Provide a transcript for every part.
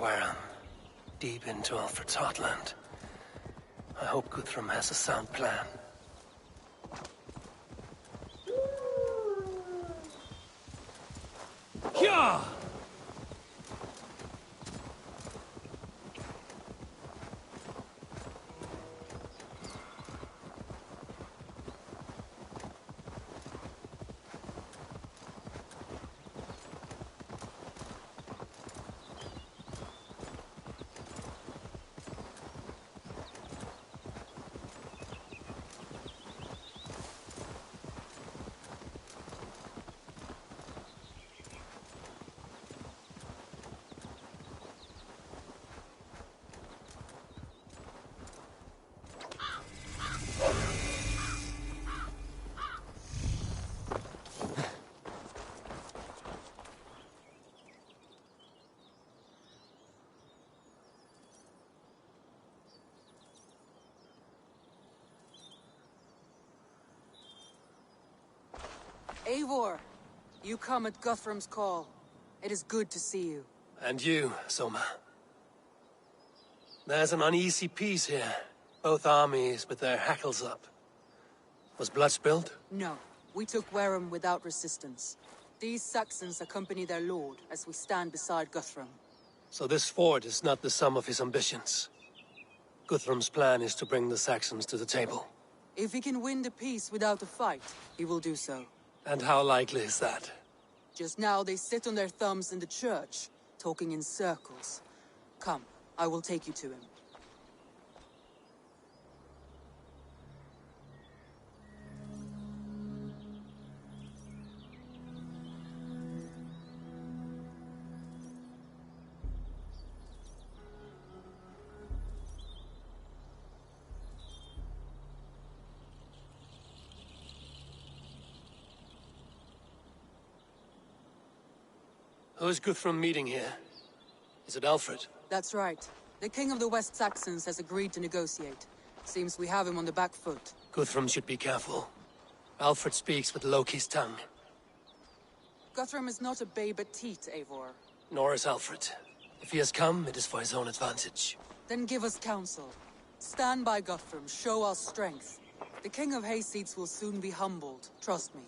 Warren, deep into Alfred's heartland. I hope Guthrum has a sound plan. Yeah! Eivor, you come at Guthrum's call. It is good to see you. And you, Soma. There's an uneasy peace here. Both armies with their hackles up. Was blood spilled? No, we took Wareham without resistance. These Saxons accompany their lord as we stand beside Guthrum. So this fort is not the sum of his ambitions. Guthrum's plan is to bring the Saxons to the table. If he can win the peace without a fight, he will do so. And how likely is that? Just now they sit on their thumbs in the church, talking in circles. Come, I will take you to him. Who is Guthrum meeting here? Is it Alfred? That's right. The king of the West Saxons has agreed to negotiate. Seems we have him on the back foot. Guthrum should be careful. Alfred speaks with Loki's tongue. Guthrum is not a babe at teat, Eivor. Nor is Alfred. If he has come, it is for his own advantage. Then give us counsel. Stand by Guthrum, show our strength. The king of Hayseeds will soon be humbled, trust me.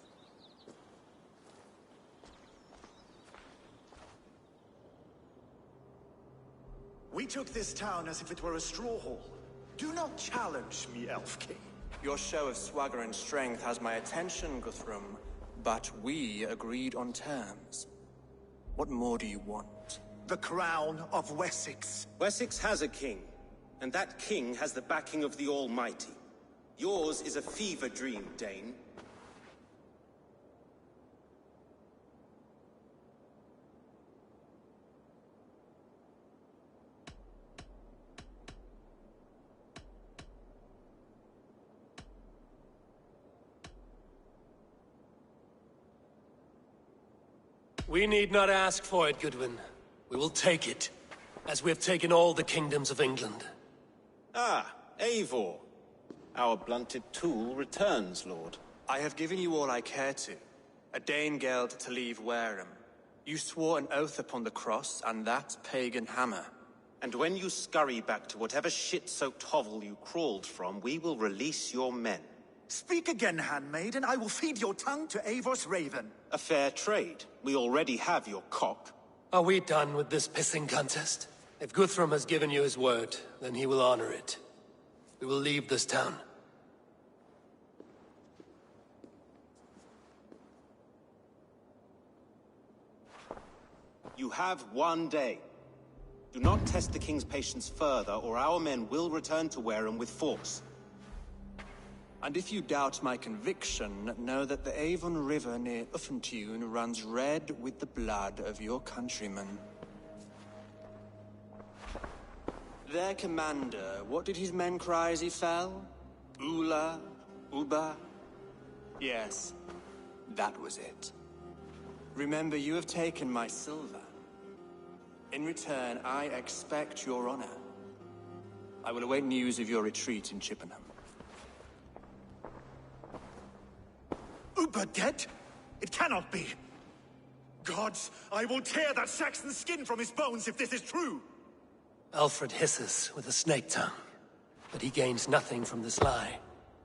We took this town as if it were a straw hall. Do not challenge me, Elf King. Your show of swagger and strength has my attention, Guthrum. But we agreed on terms. What more do you want? The crown of Wessex. Wessex has a king, and that king has the backing of the Almighty. Yours is a fever dream, Dane. We need not ask for it, Goodwin. We will take it, as we have taken all the kingdoms of England. Ah, Eivor. Our blunted tool returns, Lord. I have given you all I care to. A Danegeld to leave Wareham. You swore an oath upon the cross, and that pagan hammer. And when you scurry back to whatever shit-soaked hovel you crawled from, we will release your men. Speak again, handmaid, and I will feed your tongue to Eivor's raven. A fair trade. We already have your cock. Are we done with this pissing contest? If Guthrum has given you his word, then he will honor it. We will leave this town. You have one day. Do not test the king's patience further, or our men will return to Wareham with force. And if you doubt my conviction, know that the Avon River near Uffentune runs red with the blood of your countrymen. Their commander, what did his men cry as he fell? Ula? Uba? Yes, that was it. Remember, you have taken my silver. In return, I expect your honor. I will await news of your retreat in Chippenham. Uber dead? It cannot be. Gods, I will tear that Saxon skin from his bones if this is true. Alfred hisses with a snake tongue, but he gains nothing from this lie.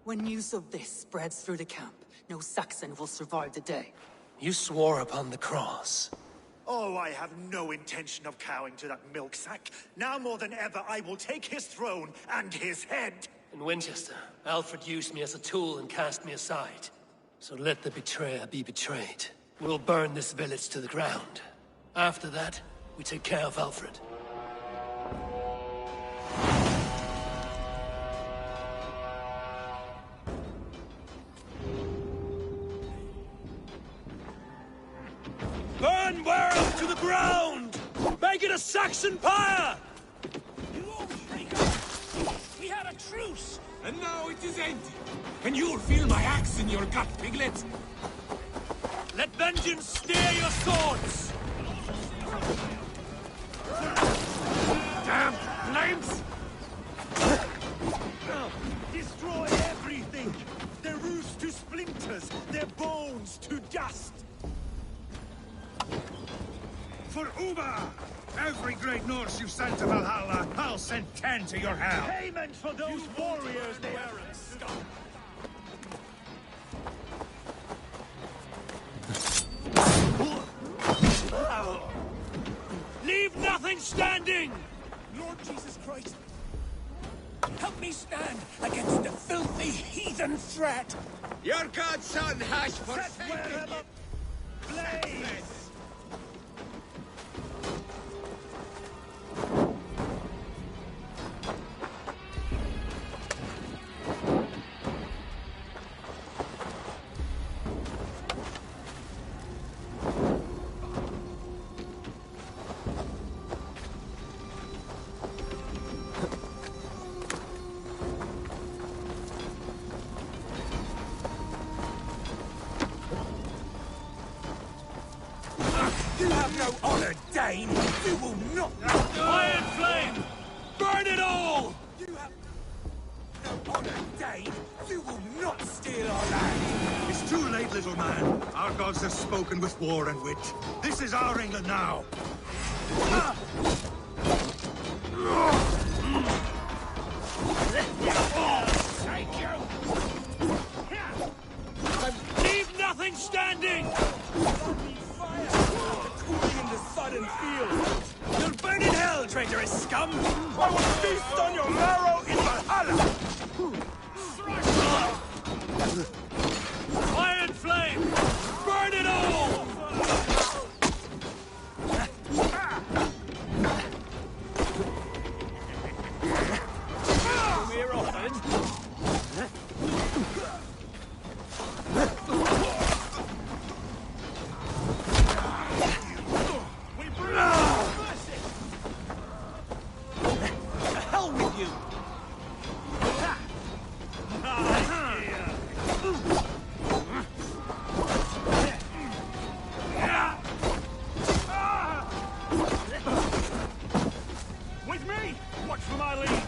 When news of this spreads through the camp, no Saxon will survive the day. You swore upon the cross. Oh, I have no intention of cowing to that milksack. Now more than ever, I will take his throne and his head. In Winchester, Alfred used me as a tool and cast me aside. So let the betrayer be betrayed. We'll burn this village to the ground. After that, we take care of Alfred. Burn World to the ground! Make it a Saxon pyre! You old traitor! We had a truce, and now it is empty. And you'll feel my axe in your gut, piglet. Let vengeance steer your swords! Damn flames! Destroy everything! Their roofs to splinters, their bones to dust! For Uber! Every great Norse you've sent to Valhalla, I'll send 10 to your hell! Payment for those warriors they have... Leave nothing standing! Lord Jesus Christ, help me stand against the filthy heathen threat! Your godson has Set forsaken wherever... Blaze! You have no honor, Dane! You will not... Iron Flame! Burn it all! You have no honor, Dane! You will not steal our land! It's too late, little man. Our gods have spoken with war and wit. This is our England now. Thank you! Leave nothing standing! Cooling in the sudden field. You'll burn in hell, traitorous scum! I will feast on your marrow in Valhalla! Iron Flame! Burn it all! We're off, The hell with you! With me! Watch for my lead!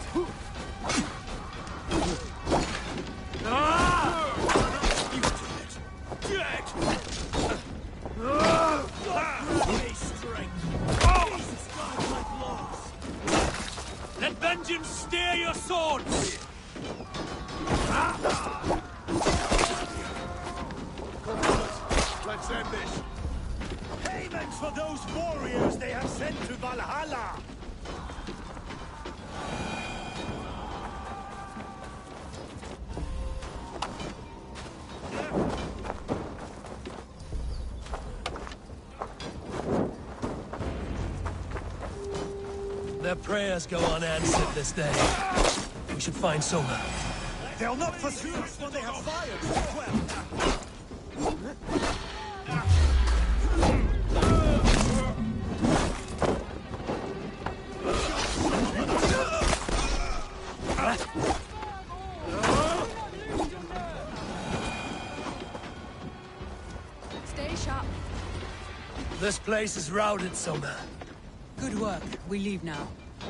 Let vengeance steer your swords! Let's end this. Payment for those warriors they have sent to Valhalla! Their prayers go unanswered this day. We should find Soma. They'll not pursue us when they have fired so well! Stay sharp. This place is routed, Soma. Good work. We leave now.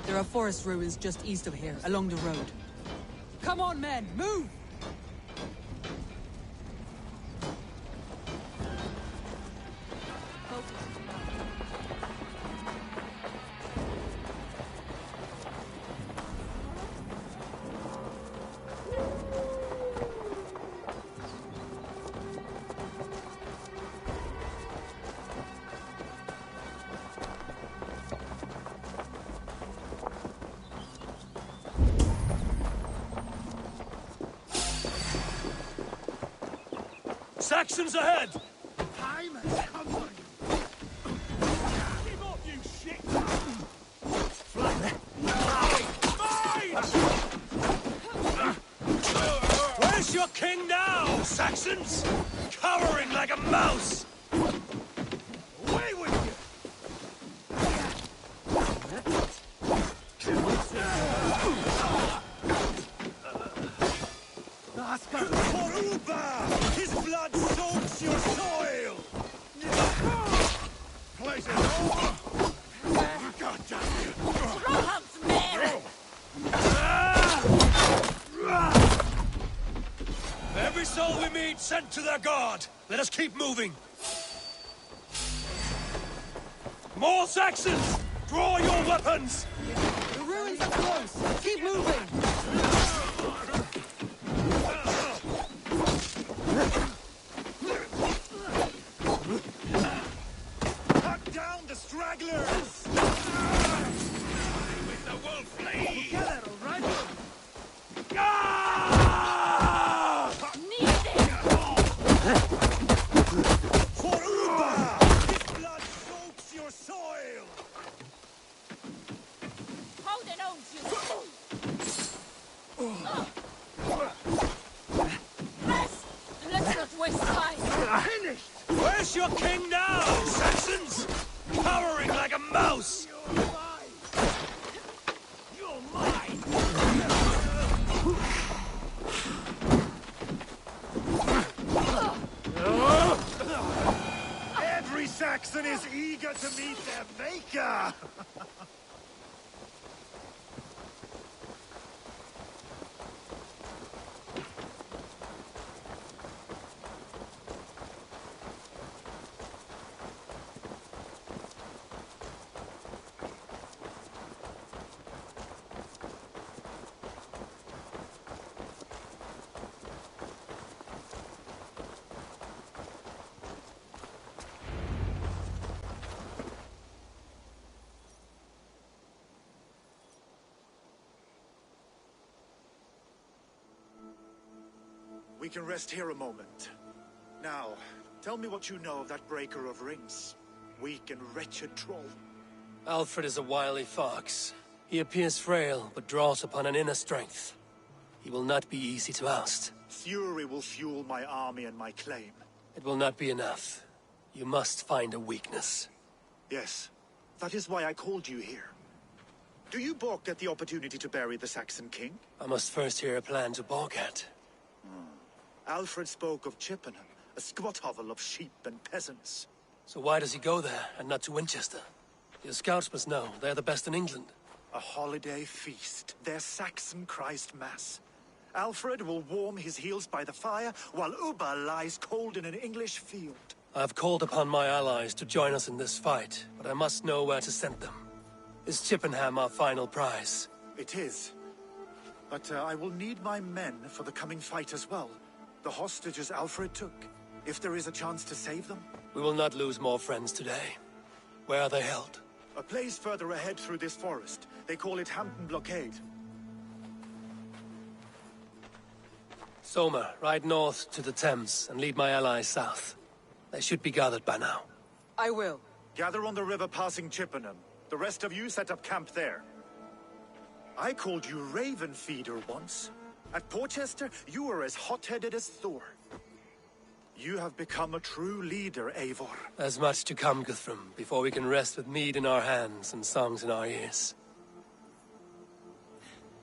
There are forest ruins just east of here, along the road. Come on, men! Move! Saxons ahead! Time has come for you. Give up, you shit! Where's your king now, Saxons? Cowering like a mouse! Away with you! For Uba! His blood soaks your soil! Place it over! God damn you! Every soul we meet sent to their god! Let us keep moving! More Saxons! Draw your weapons! The ruins are close! Keep moving! Cut down the stragglers! With the wolf flea! Together, right? For Uba! His blood soaks your soil! Holding on to Rest! Let's not waste time! Finished! Where's your king now, Saxons? Cowering like a mouse! You're mine! Every Saxon is eager to meet their maker! We can rest here a moment. Now, tell me what you know of that breaker of rings. Weak and wretched troll. Alfred is a wily fox. He appears frail, but draws upon an inner strength. He will not be easy to oust. Fury will fuel my army and my claim. It will not be enough. You must find a weakness. Yes, that is why I called you here. Do you balk at the opportunity to bury the Saxon king? I must first hear a plan to balk at. Alfred spoke of Chippenham, a squat hovel of sheep and peasants. So why does he go there, and not to Winchester? Your scouts must know. They're the best in England. A holiday feast, their Saxon Christ Mass. Alfred will warm his heels by the fire, while Uba lies cold in an English field. I've called upon my allies to join us in this fight, but I must know where to send them. Is Chippenham our final prize? It is. But I will need my men for the coming fight as well. The hostages Alfred took. If there is a chance to save them. We will not lose more friends today. Where are they held? A place further ahead through this forest. They call it Hampton Blockade. Somer, ride north to the Thames and lead my allies south. They should be gathered by now. I will. Gather on the river passing Chippenham. The rest of you set up camp there. I called you Raven Feeder once. At Porchester, you were as hot-headed as Thor. You have become a true leader, Eivor. There's much to come, Guthrum, before we can rest with mead in our hands and songs in our ears.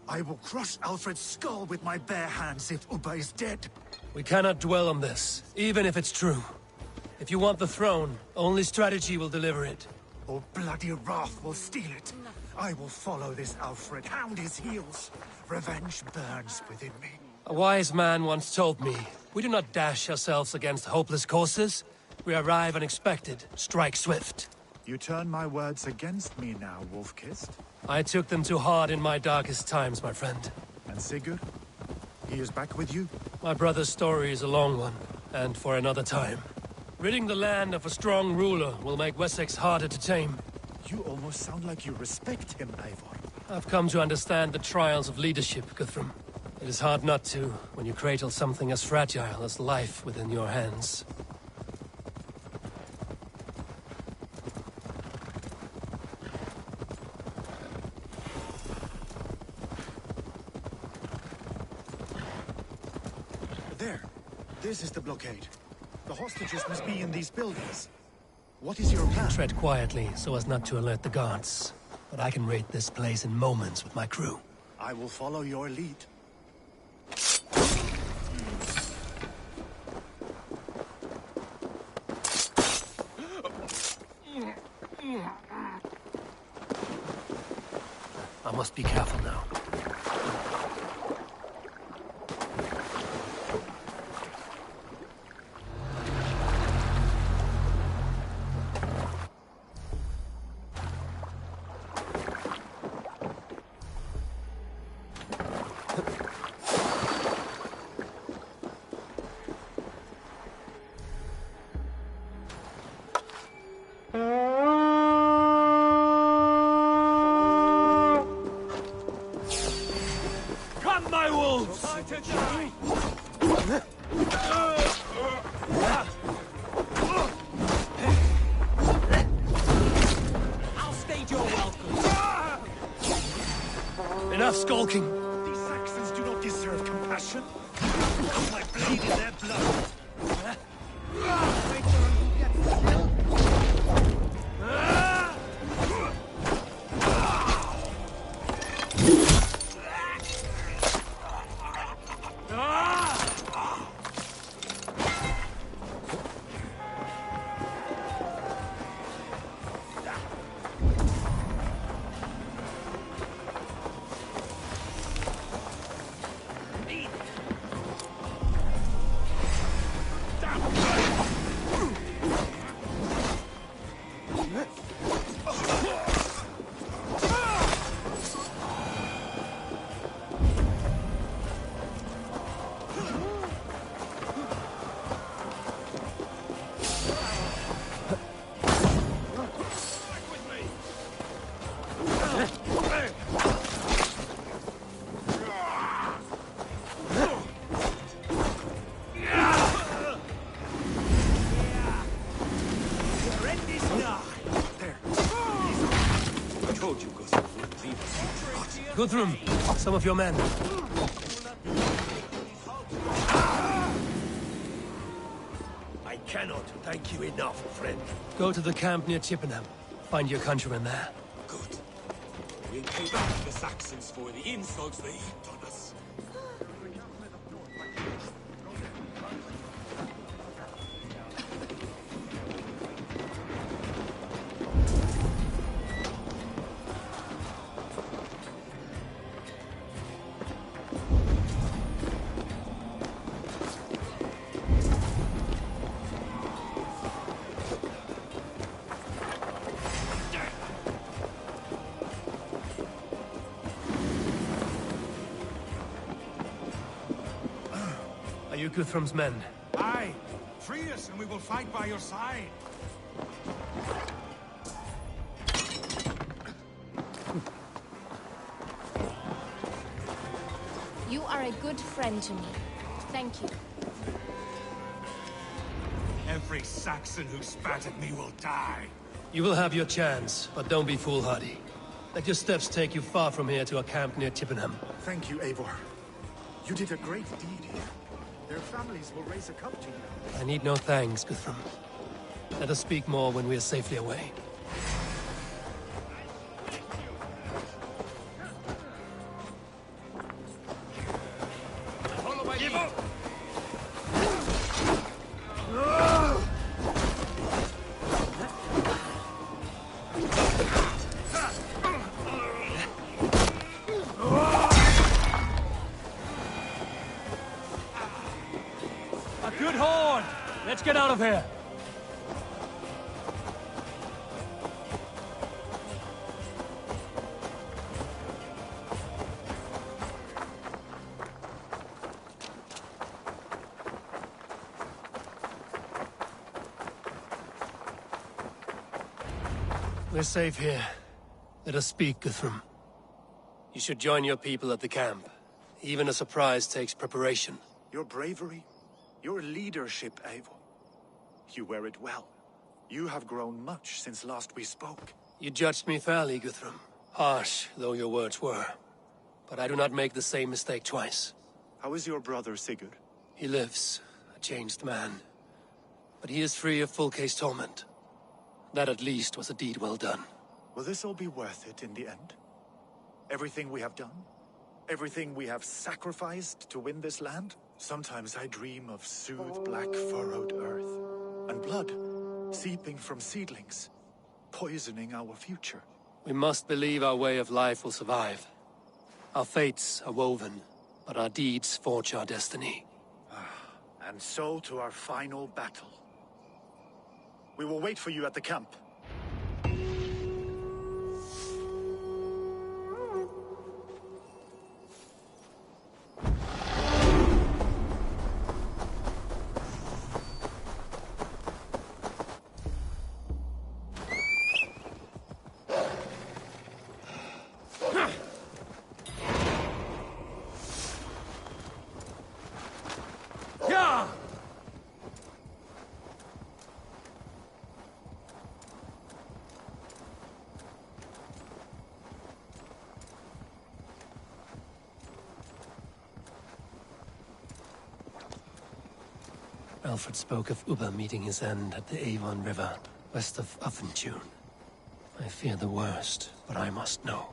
I will crush Alfred's skull with my bare hands if Uba is dead. We cannot dwell on this, even if it's true. If you want the throne, only strategy will deliver it. Or bloody wrath will steal it. I will follow this Alfred, hound his heels. Revenge burns within me. A wise man once told me, we do not dash ourselves against hopeless courses. We arrive unexpected, strike swift. You turn my words against me now, Wolf-Kissed. I took them too hard in my darkest times, my friend. And Sigurd? He is back with you? My brother's story is a long one, and for another time. Ridding the land of a strong ruler will make Wessex harder to tame. You almost sound like you respect him, Eivor. I've come to understand the trials of leadership, Guthrum. It is hard not to, when you cradle something as fragile as life within your hands. There. This is the blockade. The hostages must be in these buildings. What is your plan? Tread quietly, so as not to alert the guards. But I can raid this place in moments with my crew. I will follow your lead. I must be careful now. Come, my wolves! I'll stage your welcome. Enough skulking! These Saxons do not deserve compassion. Put my blade in their blood. Guthrum, some of your men. I cannot thank you enough, friend. Go to the camp near Chippenham. Find your countrymen there. Good. We'll pay back the Saxons for the insults they heaped on us. Are you Guthrum's men? Aye. Free us and we will fight by your side. You are a good friend to me. Thank you. Every Saxon who spat at me will die. You will have your chance, but don't be foolhardy. Let your steps take you far from here to a camp near Chippenham. Thank you, Eivor. You did a great deed here. Their families will raise a cup to you. I need no thanks, Guthrum. Let us speak more when we are safely away. Give up! A good horn! Let's get out of here! We're safe here. Let us speak, Guthrum. You should join your people at the camp. Even a surprise takes preparation. Your bravery, your leadership, Eivor. You wear it well. You have grown much since last we spoke. You judged me fairly, Guthrum. Harsh though your words were. But I do not make the same mistake twice. How is your brother, Sigurd? He lives, a changed man. But he is free of full case torment. That at least was a deed well done. Will this all be worth it in the end? Everything we have done? Everything we have sacrificed to win this land? Sometimes I dream of soothed black furrowed earth, and blood seeping from seedlings, poisoning our future. We must believe our way of life will survive. Our fates are woven, but our deeds forge our destiny. And so to our final battle. We will wait for you at the camp. Alfred spoke of Ubba meeting his end at the Avon River, west of Uffentune. I fear the worst, but I must know.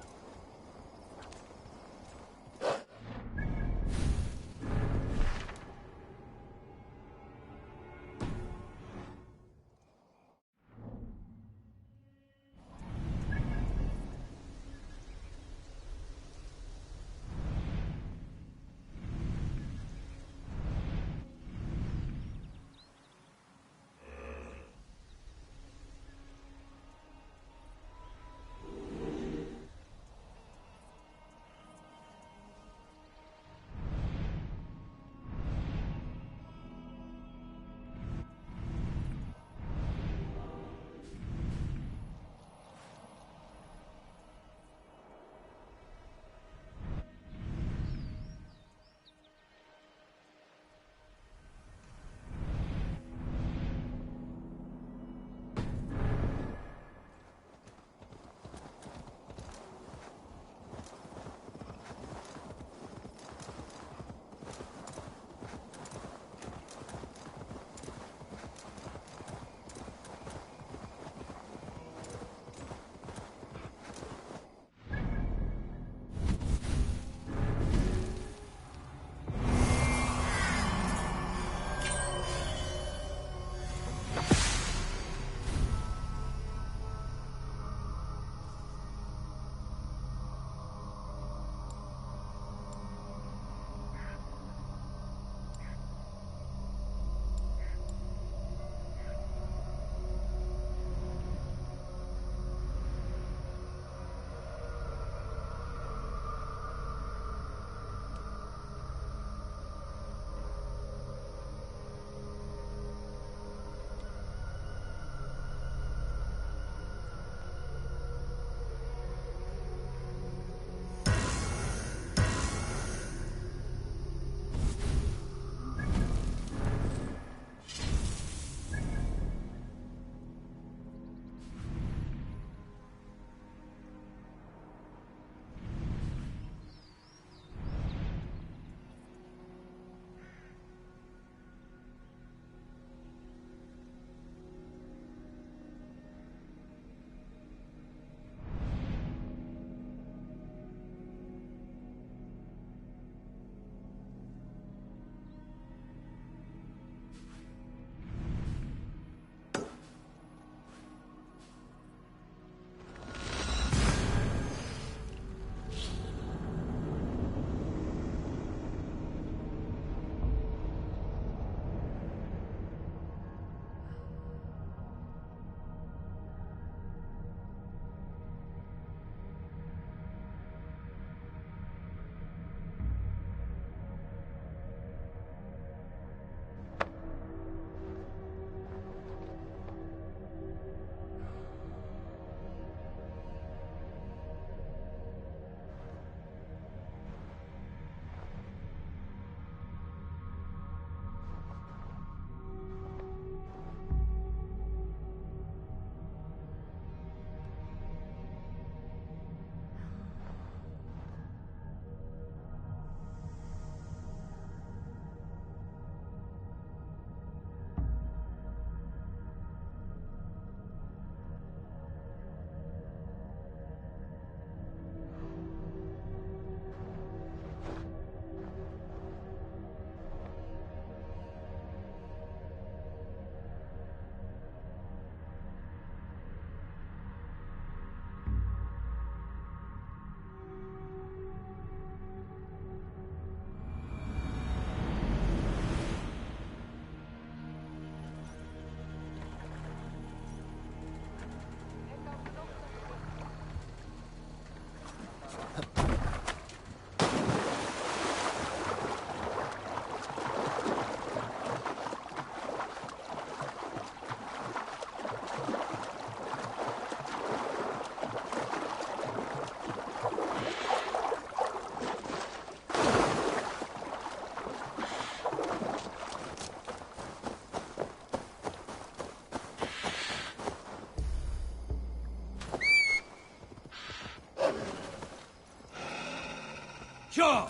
Sure!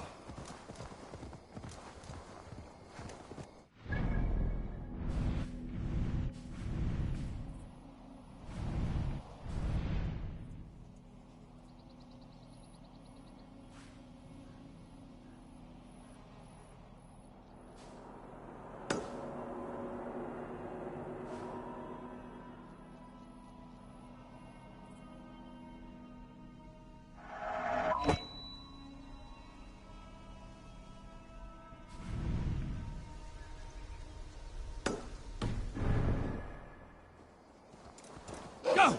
Go!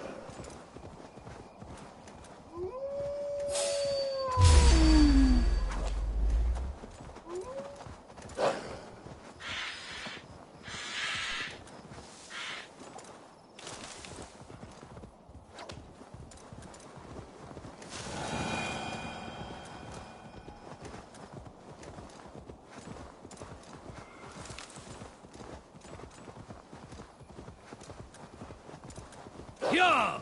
Yeah!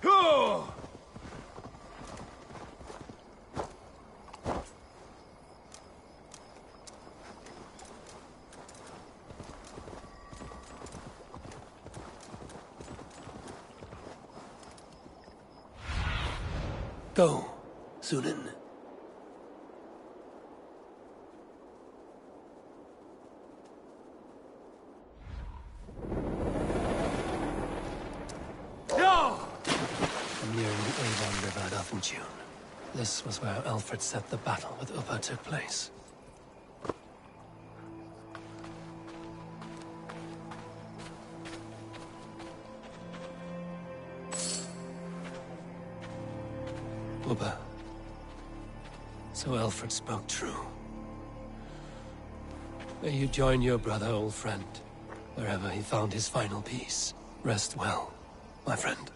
Go! Go, Sunan. No! I'm nearing the Avon River at Uthentune. This was where Alfred said the battle with Ubba took place. Ubba. So Alfred spoke true. May you join your brother, old friend, wherever he found his final peace. Rest well, my friend.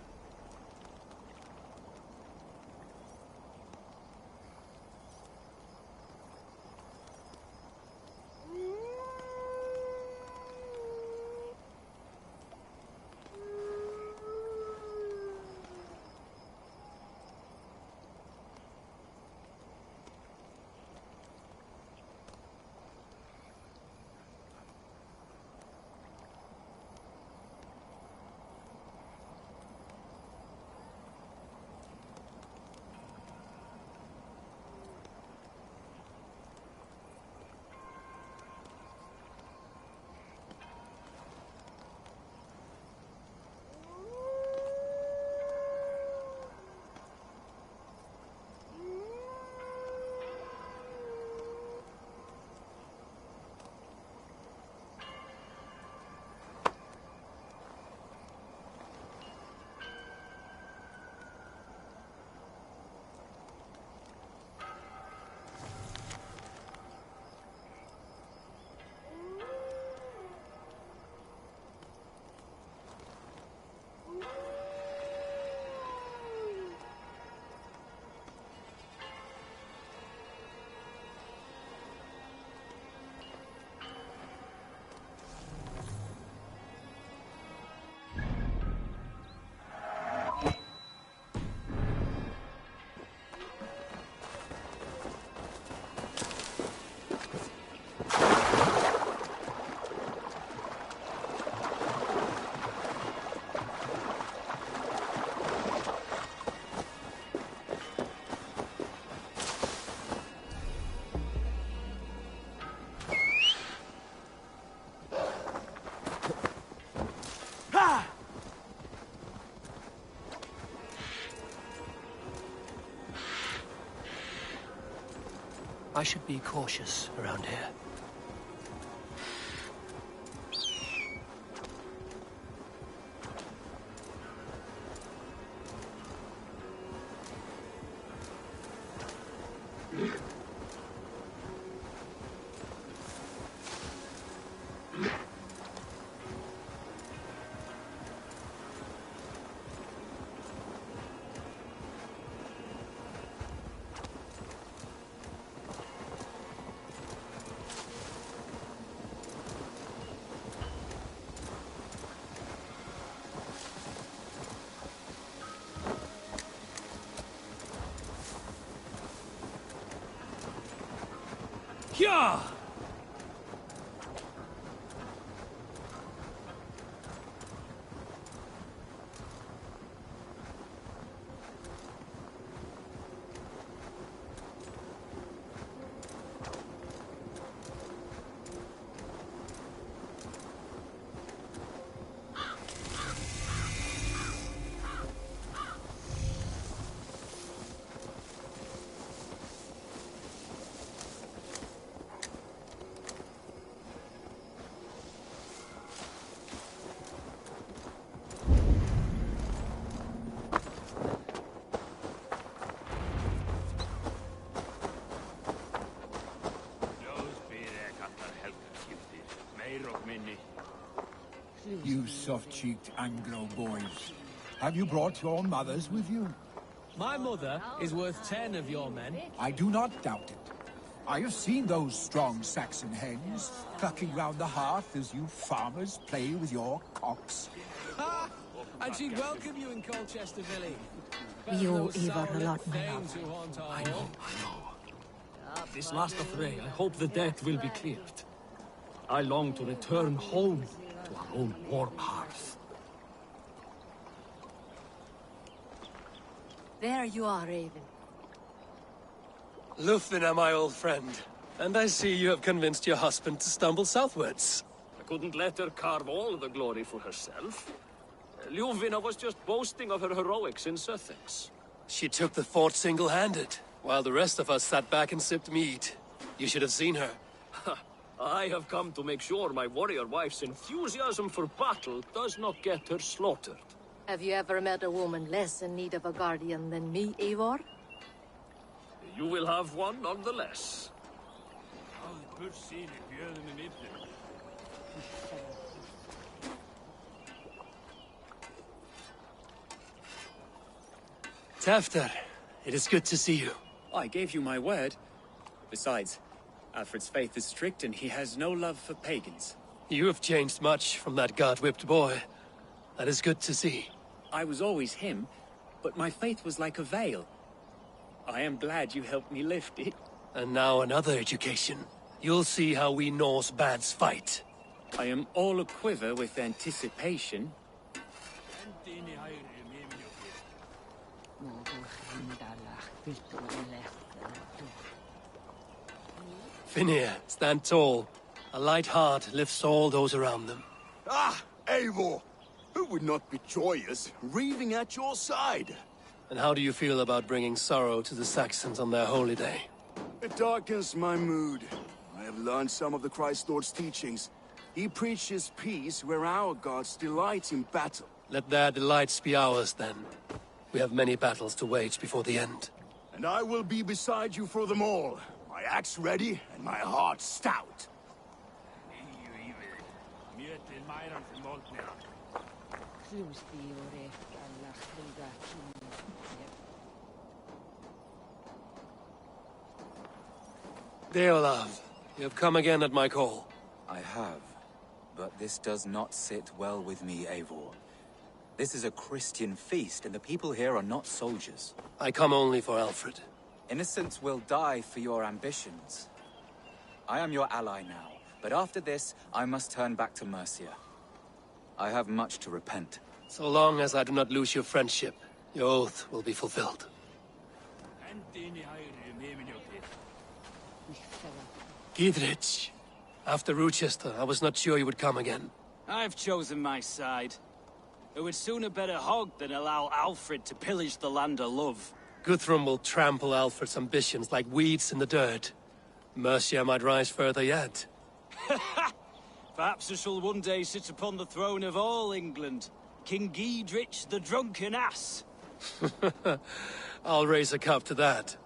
I should be cautious around here. Yeah! You soft-cheeked Anglo boys. Have you brought your mothers with you? My mother is worth 10 of your men. I do not doubt it. I have seen those strong Saxon hens clucking round the hearth as you farmers play with your cocks. Ha! And she'd welcome you in Colchester, Billy. Jo, Ivar har lært meg I know. This last affray, I hope the debt will be cleared. I long to return home to our own warm hearth. There you are, Raven. Lufina, my old friend. And I see you have convinced your husband to stumble southwards. I couldn't let her carve all the glory for herself. Ljuvina was just boasting of her heroics in Sussex. She took the fort single-handed, while the rest of us sat back and sipped mead. You should have seen her. I have come to make sure my warrior wife's enthusiasm for battle does not get her slaughtered. Have you ever met a woman less in need of a guardian than me, Eivor? You will have one nonetheless. Tefter, it is good to see you. I gave you my word. Besides, Alfred's faith is strict and he has no love for pagans. You have changed much from that god-whipped boy. That is good to see. I was always him, but my faith was like a veil. I am glad you helped me lift it. And now another education. You'll see how we Norse bads fight. I am all aquiver with anticipation. Finir, stand tall. A light heart lifts all those around them. Ah, Eivor! Who would not be joyous, raving at your side? And how do you feel about bringing sorrow to the Saxons on their holy day? It darkens my mood. I have learned some of the Christ Lord's teachings. He preaches peace where our gods delight in battle. Let their delights be ours, then. We have many battles to wage before the end. And I will be beside you for them all. My axe ready, and my heart stout. Deolav, you have come again at my call. I have, but this does not sit well with me, Eivor. This is a Christian feast, and the people here are not soldiers. I come only for Alfred. Innocents will die for your ambitions. I am your ally now, but after this, I must turn back to Mercia. I have much to repent. So long as I do not lose your friendship, your oath will be fulfilled. Gidrich, after Rochester, I was not sure you would come again. I've chosen my side. It would sooner bet a hog than allow Alfred to pillage the land of love. Guthrum will trample Alfred's ambitions like weeds in the dirt. Mercia might rise further yet. Perhaps I shall one day sit upon the throne of all England. King Giedrich the drunken ass. I'll raise a cup to that.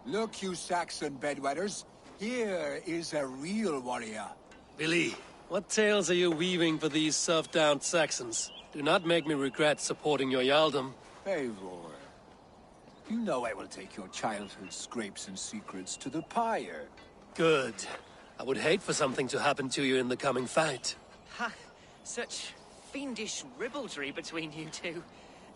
Look, you Saxon bedwetters. Here is a real warrior. Billy, what tales are you weaving for these self-downed Saxons? Do not make me regret supporting your Jarldom. Eivor, you know I will take your childhood scrapes and secrets to the pyre. Good. I would hate for something to happen to you in the coming fight. Ha! Such fiendish ribaldry between you two.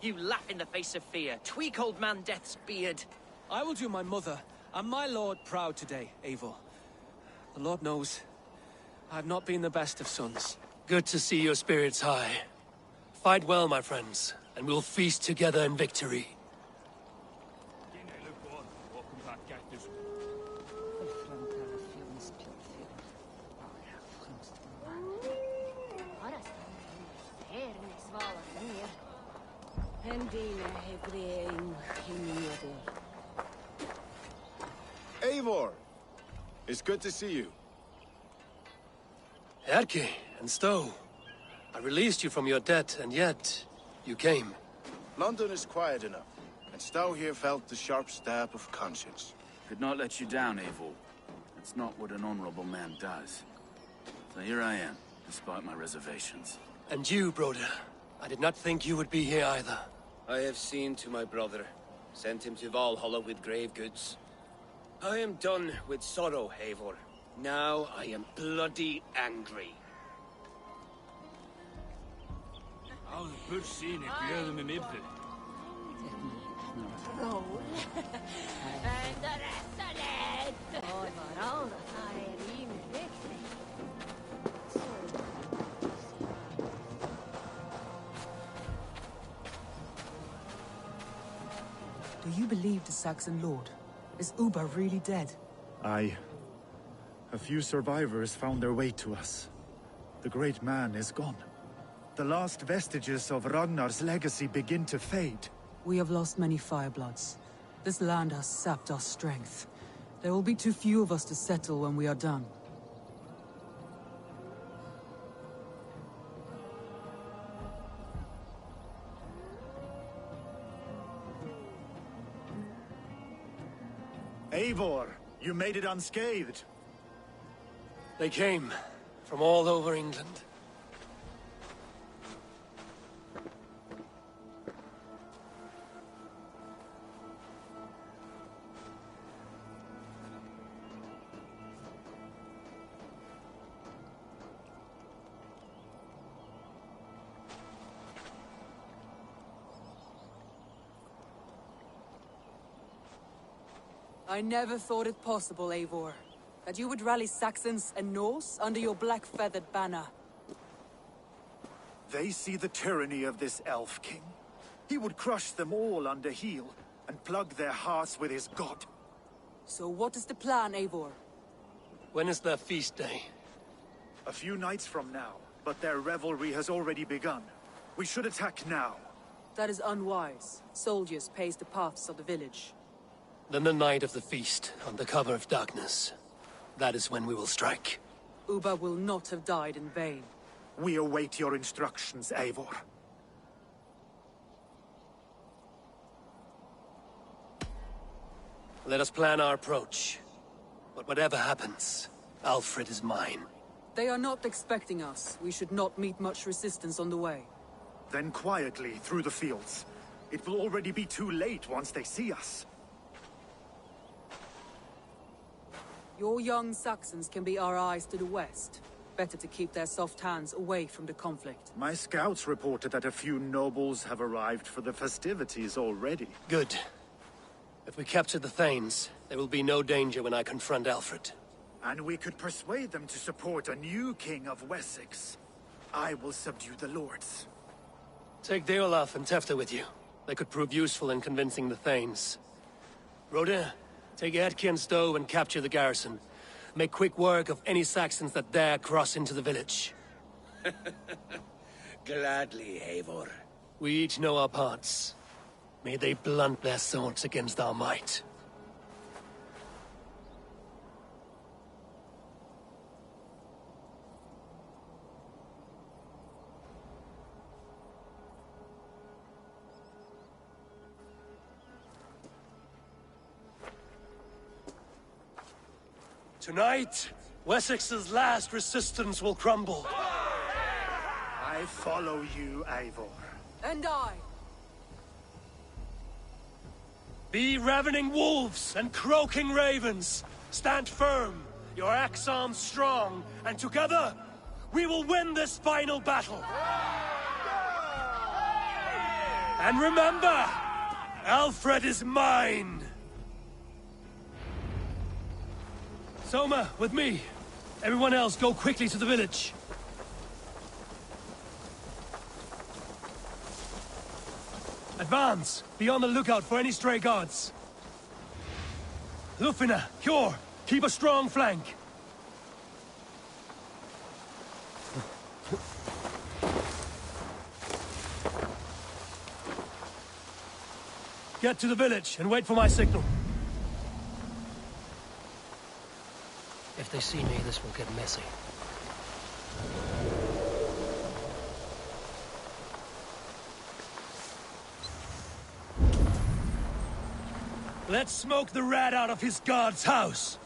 You laugh in the face of fear. Tweak old man Death's beard. I will do my mother and my lord proud today, Eivor. The Lord knows, I have not been the best of sons. Good to see your spirits high. Fight well, my friends, and we'll feast together in victory. Eivor! It's good to see you. Erke and Stowe. I released you from your debt, and yet you came. London is quiet enough, and Stowe here felt the sharp stab of conscience. Could not let you down, Eivor. That's not what an honorable man does. So here I am, despite my reservations. And you, Broder. I did not think you would be here either. I have seen to my brother. Sent him to Valhalla with grave goods. I am done with sorrow, Eivor. Now I am bloody angry. Do you believe the Saxon lord? Is Uba really dead? Aye. A few survivors found their way to us. The great man is gone. The last vestiges of Ragnar's legacy begin to fade. We have lost many firebloods. This land has sapped our strength. There will be too few of us to settle when we are done. Eivor, you made it unscathed. They came from all over England. I never thought it possible, Eivor, that you would rally Saxons and Norse under your black-feathered banner. They see the tyranny of this elf king. He would crush them all under heel and plug their hearts with his god. So what is the plan, Eivor? When is their feast day? A few nights from now, but their revelry has already begun. We should attack now. That is unwise. Soldiers pace the paths of the village. Then the night of the feast, under cover of darkness. That is when we will strike. Uba will not have died in vain. We await your instructions, Eivor. Let us plan our approach. But whatever happens, Alfred is mine. They are not expecting us. We should not meet much resistance on the way. Then quietly through the fields. It will already be too late once they see us. Your young Saxons can be our eyes to the west. Better to keep their soft hands away from the conflict. My scouts reported that a few nobles have arrived for the festivities already. Good. If we capture the Thanes, there will be no danger when I confront Alfred. And we could persuade them to support a new king of Wessex. I will subdue the lords. Take Deolaf and Tefta with you. They could prove useful in convincing the Thanes. Rhoda, take Erke and Stowe and capture the garrison. Make quick work of any Saxons that dare cross into the village. Gladly, Eivor. We each know our parts. May they blunt their swords against our might. Tonight, Wessex's last resistance will crumble. I follow you, Eivor. And I. Be ravening wolves and croaking ravens. Stand firm, your axe arms strong, and together, we will win this final battle. And remember, Alfred is mine! Soma, with me. Everyone else, go quickly to the village. Advance! Be on the lookout for any stray guards. Lufina, Kjor, keep a strong flank. Get to the village and wait for my signal. If they see me, this will get messy. Let's smoke the rat out of his guard's house!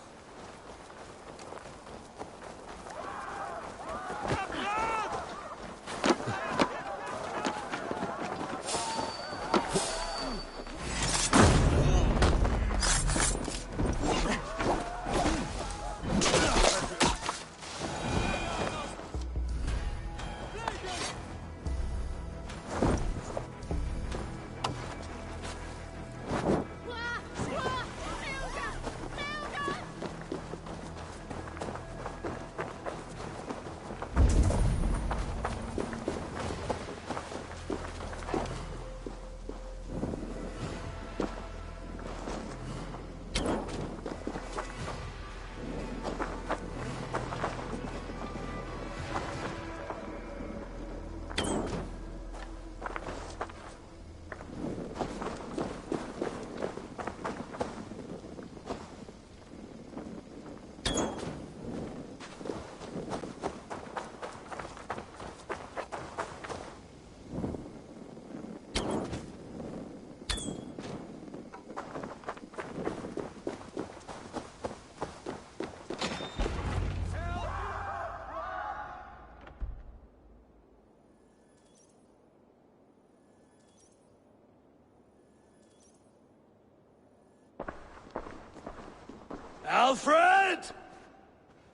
Alfred!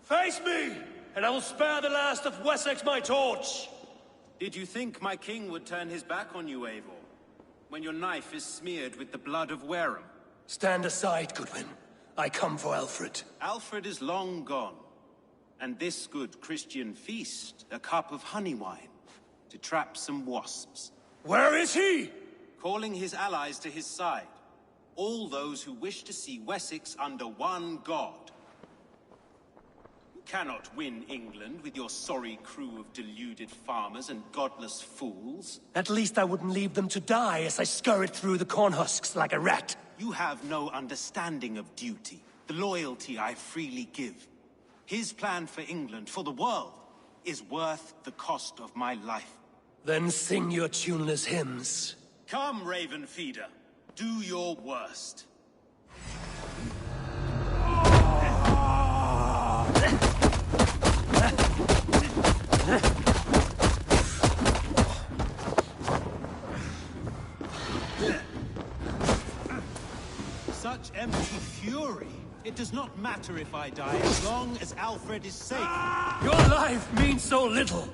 Face me, and I will spare the last of Wessex my torch! Did you think my king would turn his back on you, Eivor? When your knife is smeared with the blood of Wareham? Stand aside, Goodwin. I come for Alfred. Alfred is long gone. And this good Christian feast, a cup of honey wine, to trap some wasps. Where is he? Calling his allies to his side. All those who wish to see Wessex under one god. You cannot win England with your sorry crew of deluded farmers and godless fools. At least I wouldn't leave them to die as I scurried through the corn husks like a rat. You have no understanding of duty, the loyalty I freely give. His plan for England, for the world, is worth the cost of my life. Then sing your tuneless hymns. Come, Raven Feeder. Do your worst. Such empty fury. It does not matter if I die, as long as Alfred is safe. Your life means so little.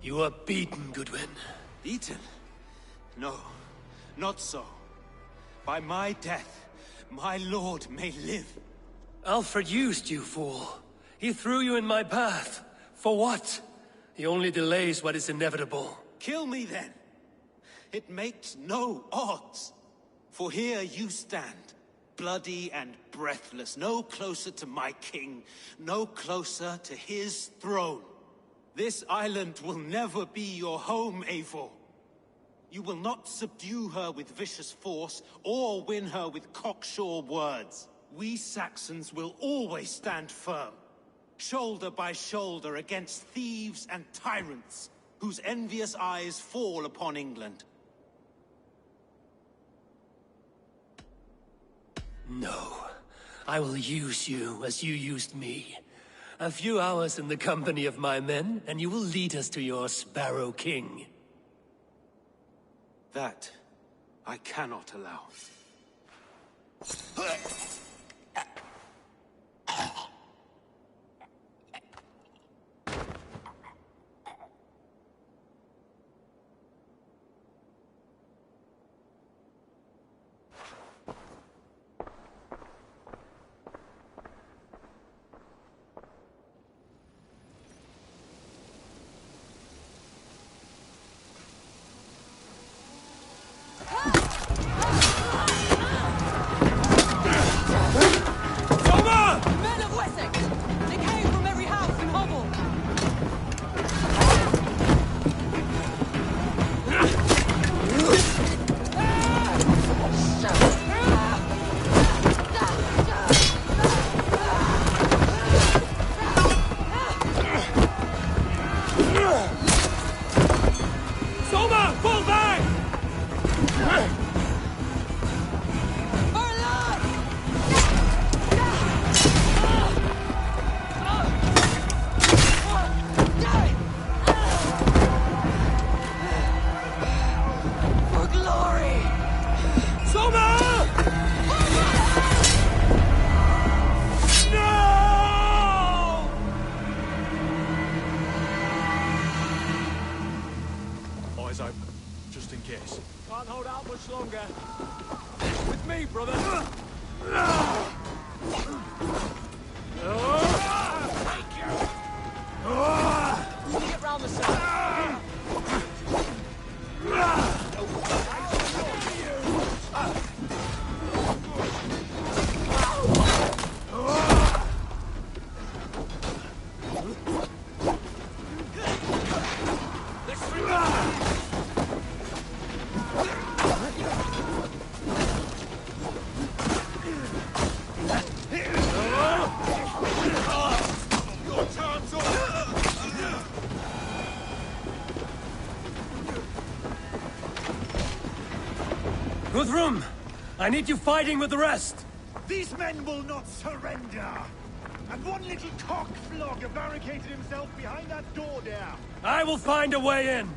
You are beaten, Goodwin. Beaten? No, not so. By my death, my lord may live. Alfred used you, fool. He threw you in my path. For what? He only delays what is inevitable. Kill me then. It makes no odds. For here you stand, bloody and breathless, no closer to my king, no closer to his throne. This island will never be your home, Eivor. You will not subdue her with vicious force, or win her with cocksure words. We Saxons will always stand firm, shoulder by shoulder against thieves and tyrants, whose envious eyes fall upon England. No. I will use you as you used me. A few hours in the company of my men, and you will lead us to your Sparrow King. That I cannot allow. Men of Wessex! They came from every house and hovel! Soma! Fall back! For glory! Soma! No! Eyes open, just in case. Can't hold out much longer. With me, brother. Get round the side. Guthrum! I need you fighting with the rest! These men will not surrender! And one little cockflogger barricaded himself behind that door there! I will find a way in!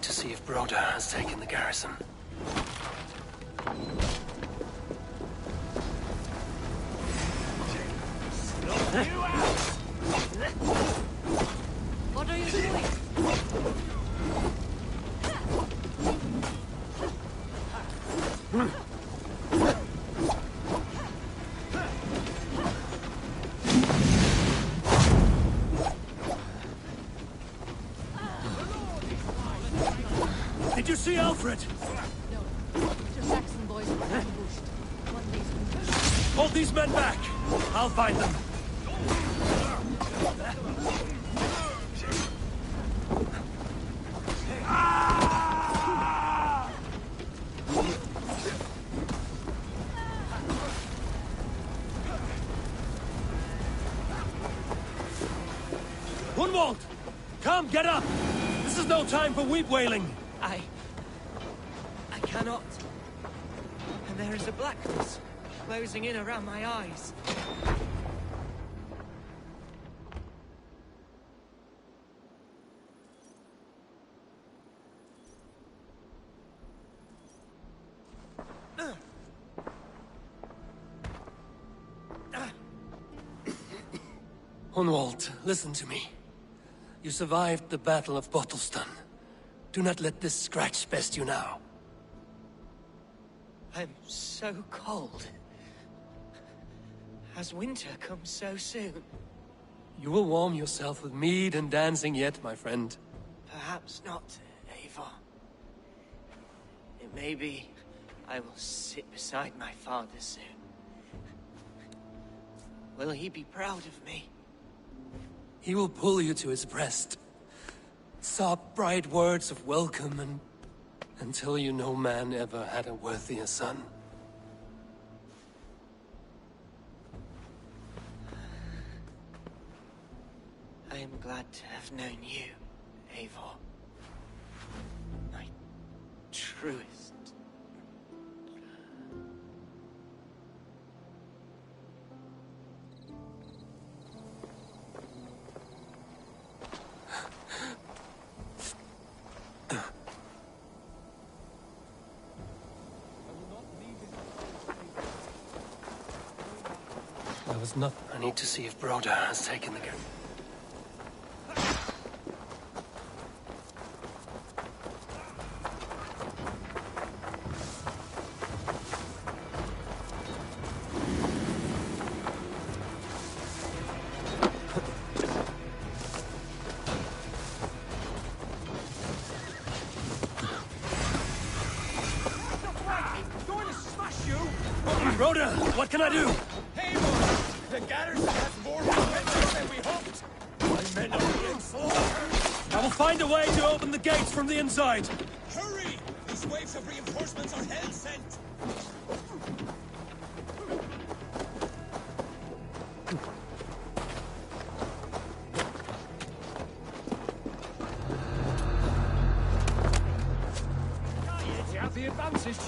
To see if Broda has taken the garrison. What are you doing? see Alfred? No. Your Saxon boys were ambushed. One day's Hold these men back! I'll find them. Gunwald! Come, get up! This is no time for weep wailing! I cannot. And there is a blackness closing in around my eyes. Hunwald, listen to me. You survived the Battle of Bottleston. Do not let this scratch best you now. I'm so cold. Has winter come so soon? You will warm yourself with mead and dancing yet, my friend. Perhaps not, Eivor. It may be I will sit beside my father soon. Will he be proud of me? He will pull you to his breast. Sob bright words of welcome and until you no man ever had a worthier son. I am glad to have known you, Eivor. My truest. There was nothing. I need to see if Broder has taken the gun. Broder, what can I do? The garrison has more defenders than we hoped! My men are being slaughtered! I will find a way to open the gates from the inside! Hurry! These waves of reinforcements are hell-sent! You have the advantage.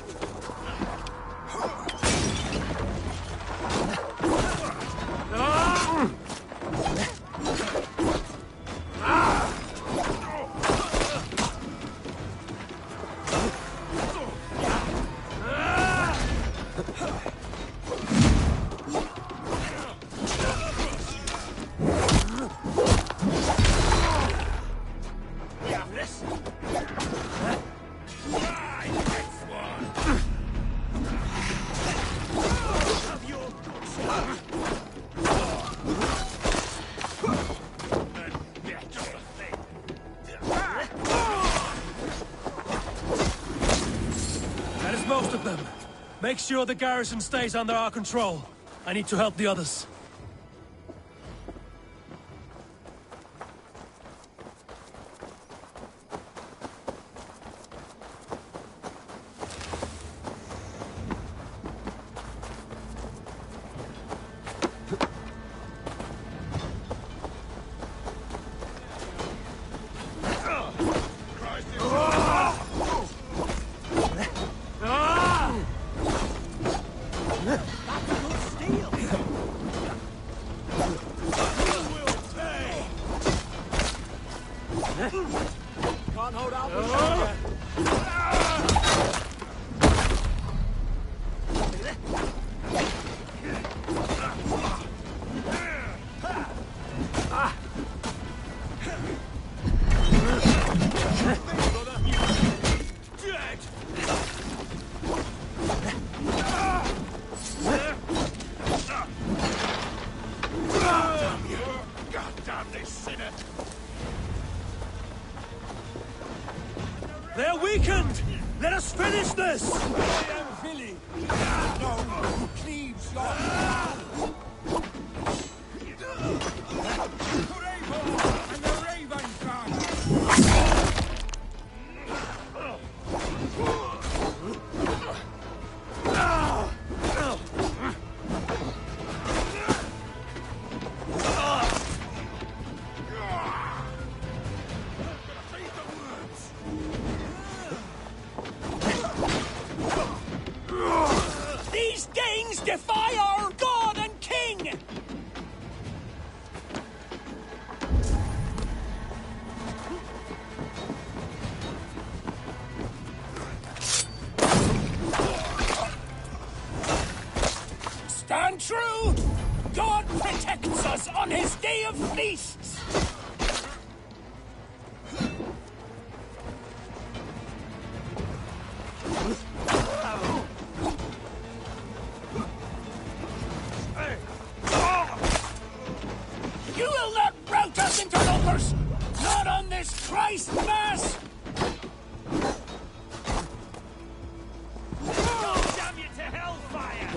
Most of them. Make sure the garrison stays under our control. I need to help the others. Can't hold out much longer. Let us finish this! I am Philly. No, who cleaves your and the Raven Guard. These Danes defy our god and king! Stand true! God protects us on his day of feasts! You will not rout us into numbers! Not on this Christ Mass! Damn you to hellfire!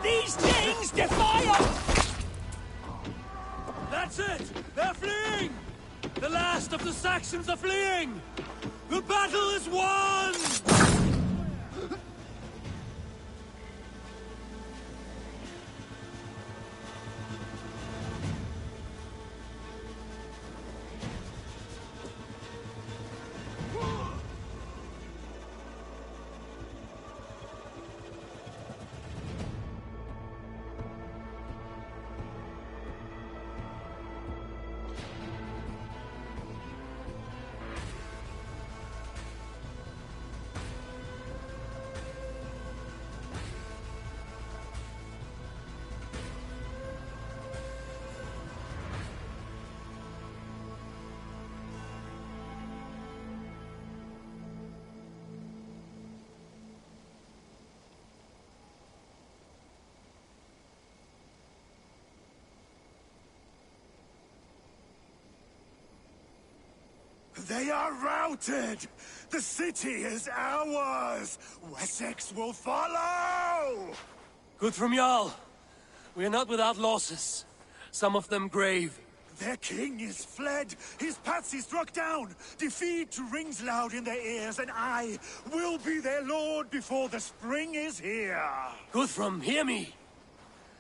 These Danes defy us! That's it! They're fleeing! The last of the Saxons are fleeing! The battle is won! They are routed! The city is ours! Wessex will follow! Good from Jarl. We are not without losses. Some of them grave. Their king is fled! His patsy struck down! Defeat rings loud in their ears, and I will be their lord before the spring is here! Guthrum, hear me!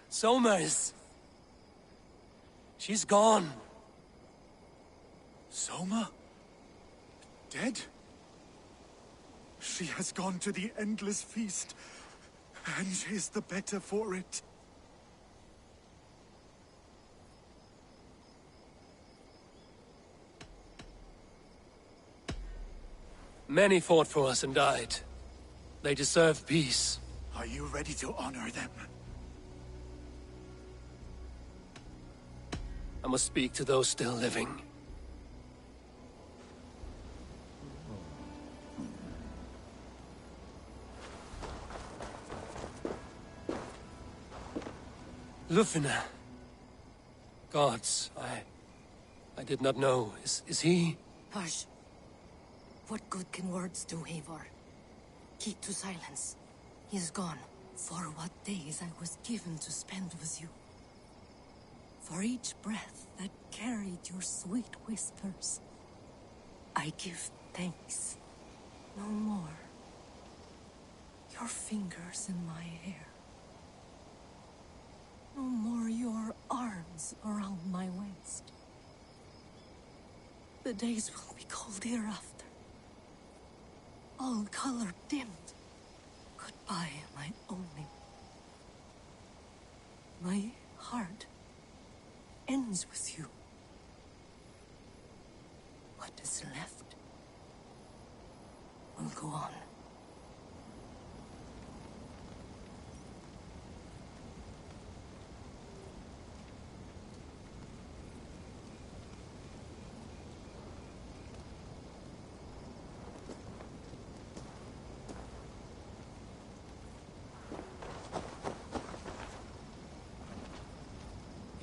Somers. She's gone. Soma? Dead? She has gone to the endless feast, and is the better for it. Many fought for us and died. They deserve peace. Are you ready to honor them? I must speak to those still living. Lufina. Gods, I did not know. Is he? Hush. What good can words do, Eivor? Keep to silence. He is gone. For what days I was given to spend with you. For each breath that carried your sweet whispers. I give thanks. No more. Your fingers in my hair. No more your arms around my waist. The days will be cold hereafter. All color dimmed. Goodbye, my only. My heart ends with you. What is left will go on.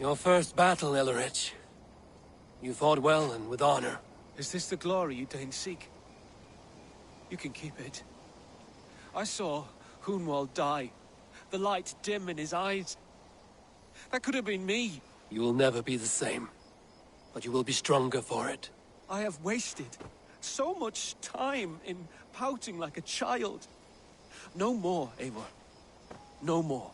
Your first battle, Ellerich. You fought well and with honor. Is this the glory you deign seek? You can keep it. I saw Hunwald die. The light dim in his eyes. That could have been me. You will never be the same. But you will be stronger for it. I have wasted so much time in pouting like a child. No more, Eivor. No more.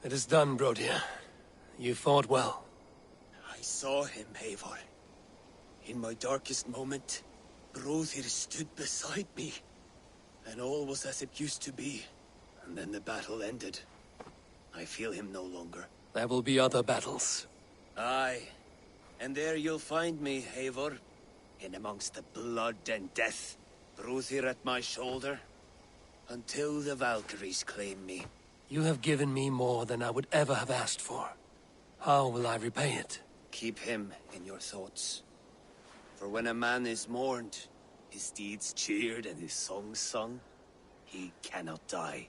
It is done, Brodir. You fought well. I saw him, Eivor. In my darkest moment, Brodir stood beside me. And all was as it used to be. And then the battle ended. I feel him no longer. There will be other battles. Aye. And there you'll find me, Eivor. In amongst the blood and death. Brodir at my shoulder. Until the Valkyries claim me. You have given me more than I would ever have asked for. How will I repay it? Keep him in your thoughts. For when a man is mourned, his deeds cheered and his songs sung, he cannot die.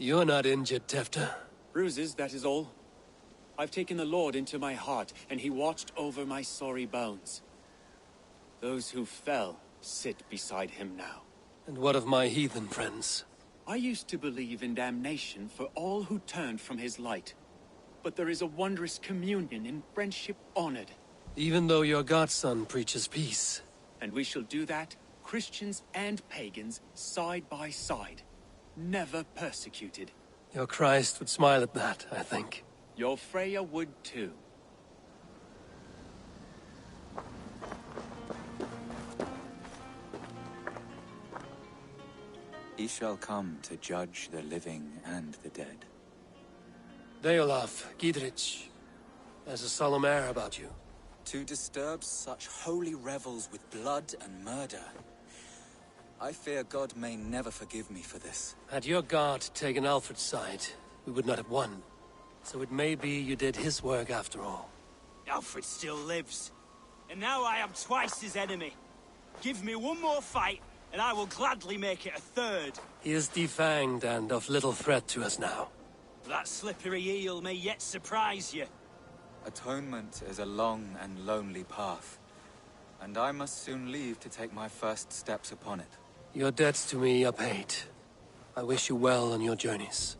You're not injured, Tefta. Bruises, that is all. I've taken the Lord into my heart, and he watched over my sorry bones. Those who fell sit beside him now. And what of my heathen friends? I used to believe in damnation for all who turned from his light. But there is a wondrous communion in friendship honored. Even though your godson preaches peace. And we shall do that, Christians and pagans, side by side. Never persecuted. Your Christ would smile at that, I think. Your Freya would too. He shall come to judge the living and the dead. Deolaf, Gidrich, there's a solemn air about you. To disturb such holy revels with blood and murder. I fear God may never forgive me for this. Had your god taken Alfred's side, we would not have won. So it may be you did his work after all. Alfred still lives. And now I am twice his enemy. Give me one more fight, and I will gladly make it a third. He is defanged and of little threat to us now. That slippery eel may yet surprise you. Atonement is a long and lonely path. And I must soon leave to take my first steps upon it. Your debts to me are paid. I wish you well on your journeys.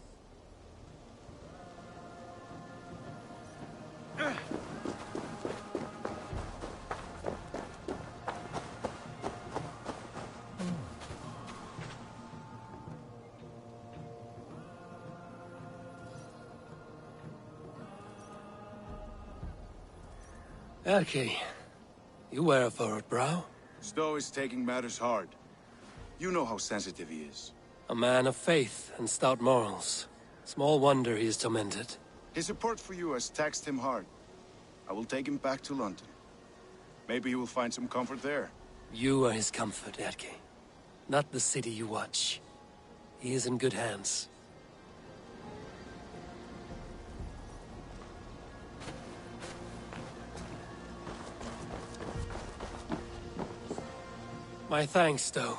Erki, you wear a furrowed brow. Stowe is taking matters hard. You know how sensitive he is. A man of faith and stout morals. Small wonder he is tormented. His support for you has taxed him hard. I will take him back to London. Maybe he will find some comfort there. You are his comfort, Erki. Not the city you watch. He is in good hands. My thanks, Stowe.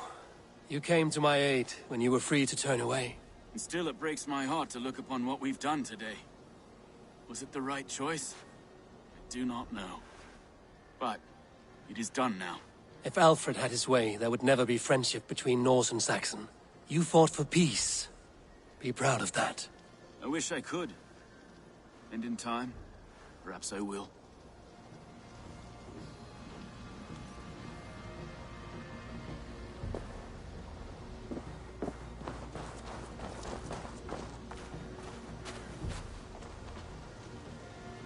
You came to my aid when you were free to turn away. And still it breaks my heart to look upon what we've done today. Was it the right choice? I do not know. But it is done now. If Alfred had his way, there would never be friendship between Norse and Saxon. You fought for peace. Be proud of that. I wish I could. And in time, perhaps I will.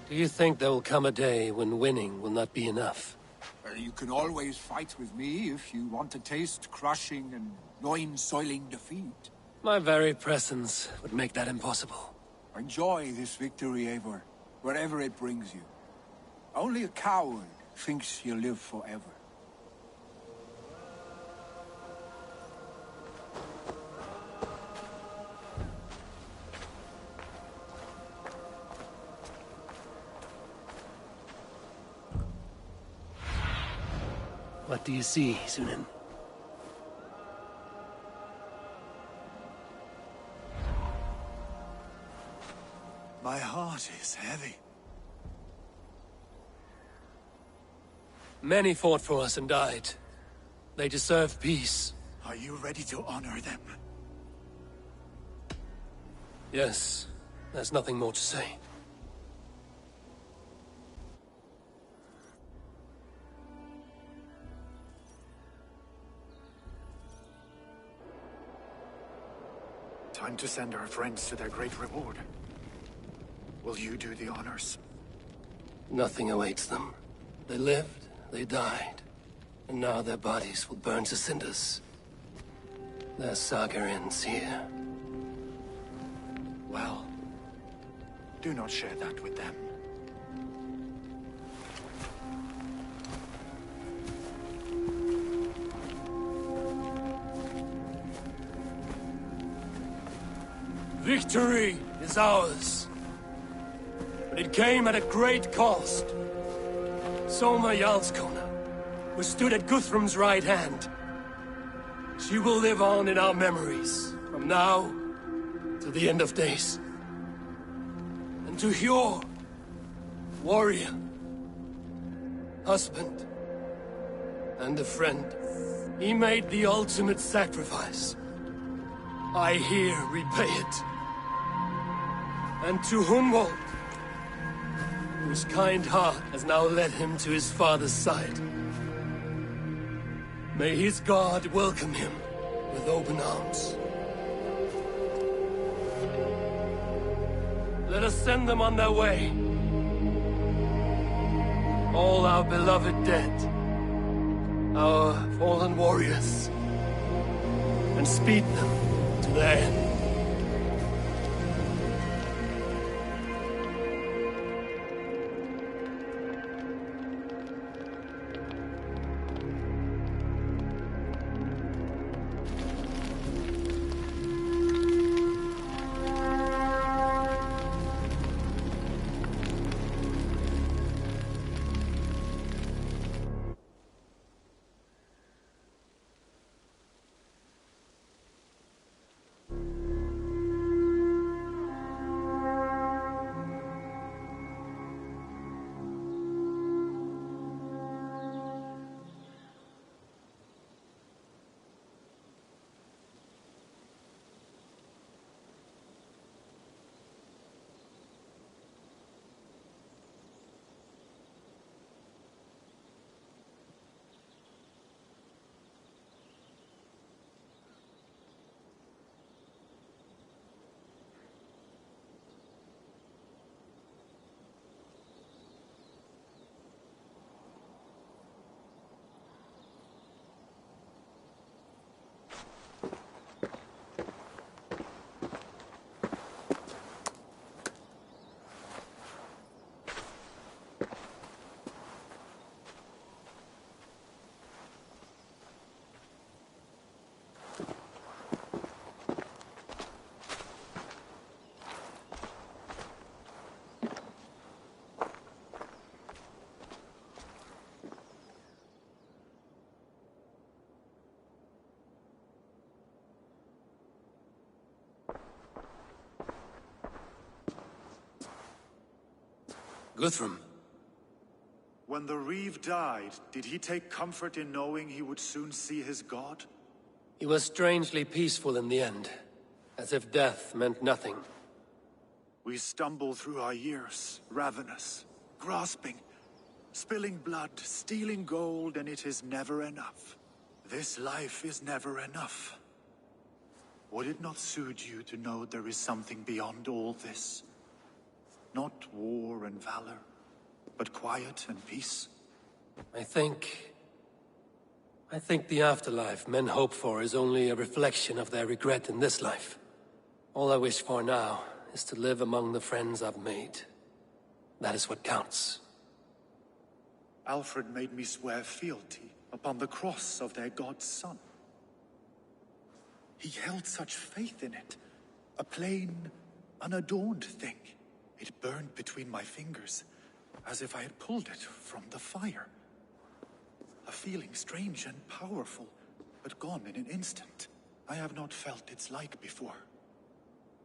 Do you think there will come a day when winning will not be enough? You can always fight with me if you want to taste crushing and loin-soiling defeat. My very presence would make that impossible. Enjoy this victory, Eivor, wherever it brings you. Only a coward thinks he'll live forever. What do you see, Sunan? My heart is heavy. Many fought for us and died. They deserve peace. Are you ready to honor them? Yes, there's nothing more to say. Time to send our friends to their great reward. Will you do the honors? Nothing awaits them. They lived, they died, and now their bodies will burn to cinders. Their saga ends here. Well, do not share that with them. Victory is ours. But it came at a great cost. Soma Jarlskona, who stood at Guthrum's right hand. She will live on in our memories, from now to the end of days. And to Hjor, warrior, husband, and a friend. He made the ultimate sacrifice. I here repay it. And to Hunwald, whose kind heart has now led him to his father's side. May his God welcome him with open arms. Let us send them on their way. All our beloved dead, our fallen warriors, and speed them to their end. Guthrum. When the Reeve died, did he take comfort in knowing he would soon see his god? He was strangely peaceful in the end, as if death meant nothing. We stumble through our years, ravenous, grasping, spilling blood, stealing gold, and it is never enough. This life is never enough. Would it not soothe you to know there is something beyond all this? Not war and valor, but quiet and peace. I think the afterlife men hope for is only a reflection of their regret in this life. All I wish for now is to live among the friends I've made. That is what counts. Alfred made me swear fealty upon the cross of their god's son. He held such faith in it, a plain, unadorned thing. It burned between my fingers, as if I had pulled it from the fire. A feeling strange and powerful, but gone in an instant. I have not felt its like before.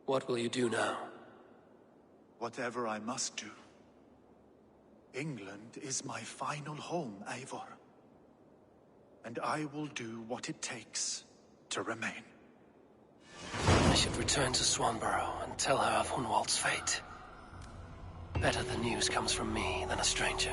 What will you do now? Whatever I must do. England is my final home, Eivor. And I will do what it takes to remain. I should return to Swanborough and tell her of Hunwald's fate. Better the news comes from me than a stranger.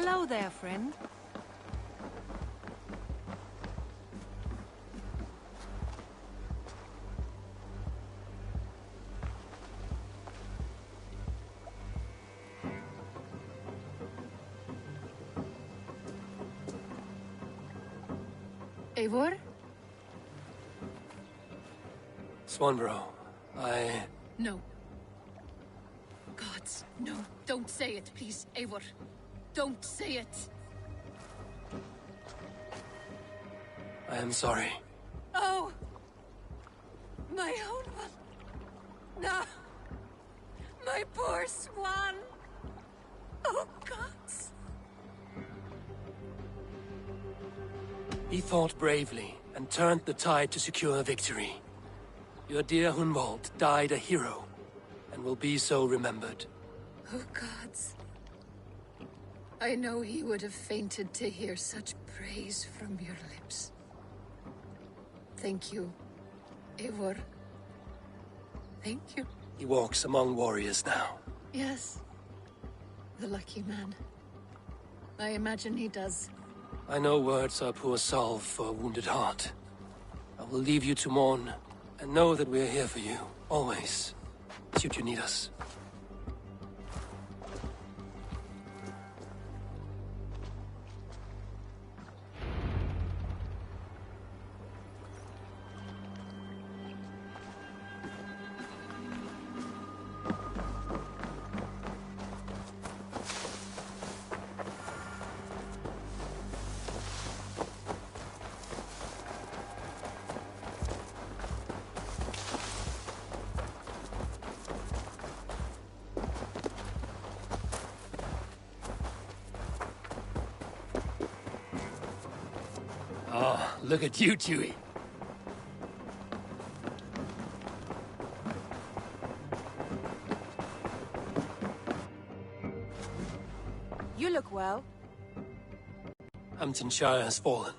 Hello there, friend. Eivor? Swanborough, No. Gods, no. Don't say it, please, Eivor. Don't say it. I am sorry. Oh! My own one. No! My poor swan! Oh, gods! He fought bravely and turned the tide to secure a victory. Your dear Hunwald died a hero, and will be so remembered. Oh, gods. I know he would have fainted to hear such praise from your lips. Thank you, Eivor. Thank you. He walks among warriors now. Yes. The lucky man. I imagine he does. I know words are poor salve for a wounded heart. I will leave you to mourn, and know that we are here for you, always, should you need us. Oh, look at you, Dewey. You look well. Hamptonshire has fallen,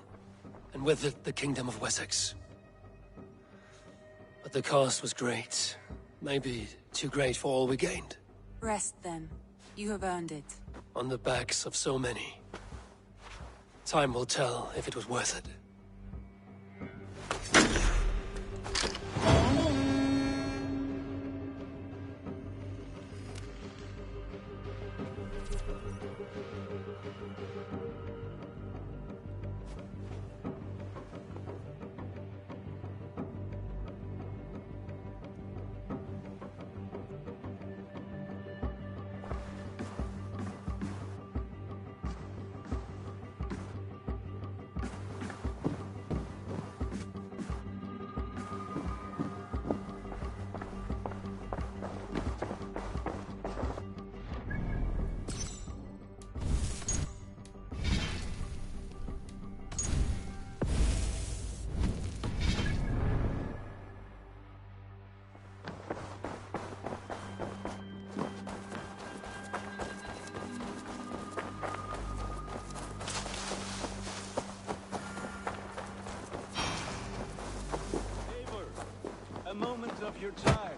and with it the Kingdom of Wessex. But the cost was great. Maybe too great for all we gained. Rest then. You have earned it. On the backs of so many. Time will tell if it was worth it. Of your time.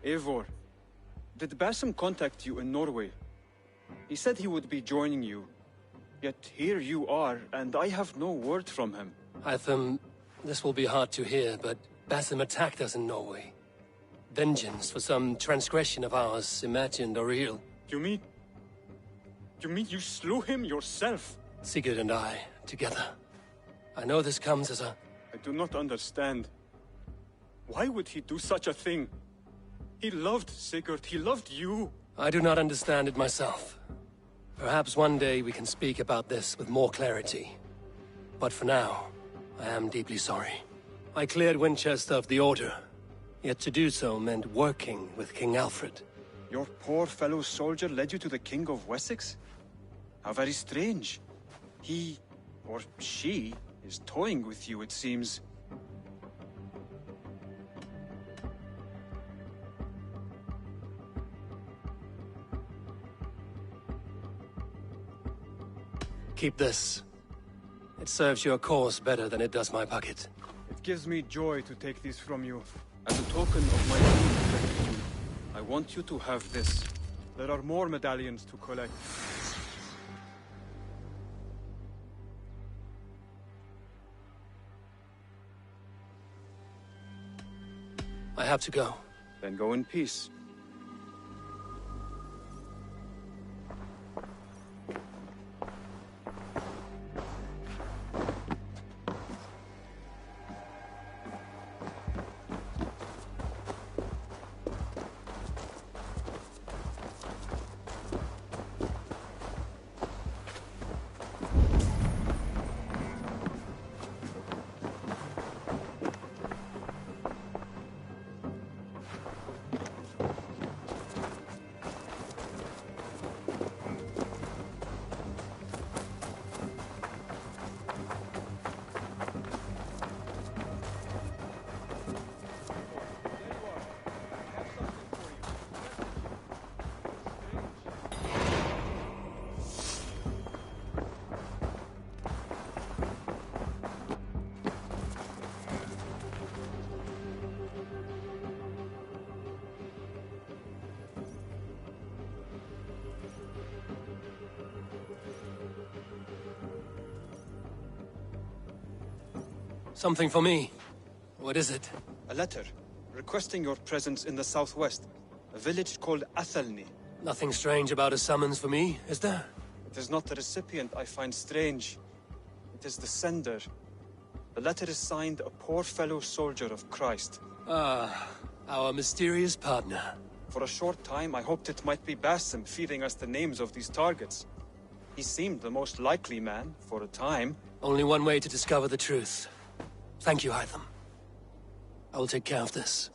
Eivor, did Basim contact you in Norway? He said he would be joining you. Yet here you are, and I have no word from him. Hytham, this will be hard to hear, but Basim attacked us in Norway. Vengeance for some transgression of ours, imagined or real. You mean you slew him yourself? Sigurd and I, together. I know this comes as a... I do not understand. Why would he do such a thing? He loved Sigurd, he loved you. I do not understand it myself. Perhaps one day we can speak about this with more clarity. But for now, I am deeply sorry. I cleared Winchester of the Order. Yet to do so meant working with King Alfred. Your poor fellow soldier led you to the King of Wessex? How very strange. He, or she, is toying with you, it seems. Keep this. It serves your cause better than it does my pocket. It gives me joy to take these from you. As a token of my deep gratitude, I want you to have this. There are more medallions to collect. I have to go. Then go in peace. Something for me. What is it? A letter, requesting your presence in the southwest. A village called Athelney. Nothing strange about a summons for me, is there? It is not the recipient I find strange. It is the sender. The letter is signed a poor fellow soldier of Christ. Ah, our mysterious partner. For a short time, I hoped it might be Basim feeding us the names of these targets. He seemed the most likely man, for a time. Only one way to discover the truth. Thank you, Hytham. I will take care of this.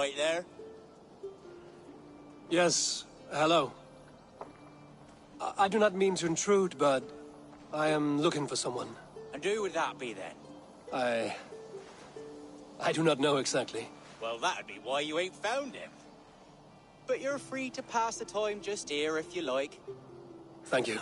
right there? Yes, hello. I do not mean to intrude, but I am looking for someone. And who would that be then? I do not know exactly. Well, that'd be why you ain't found him. But you're free to pass the time just here if you like. Thank you.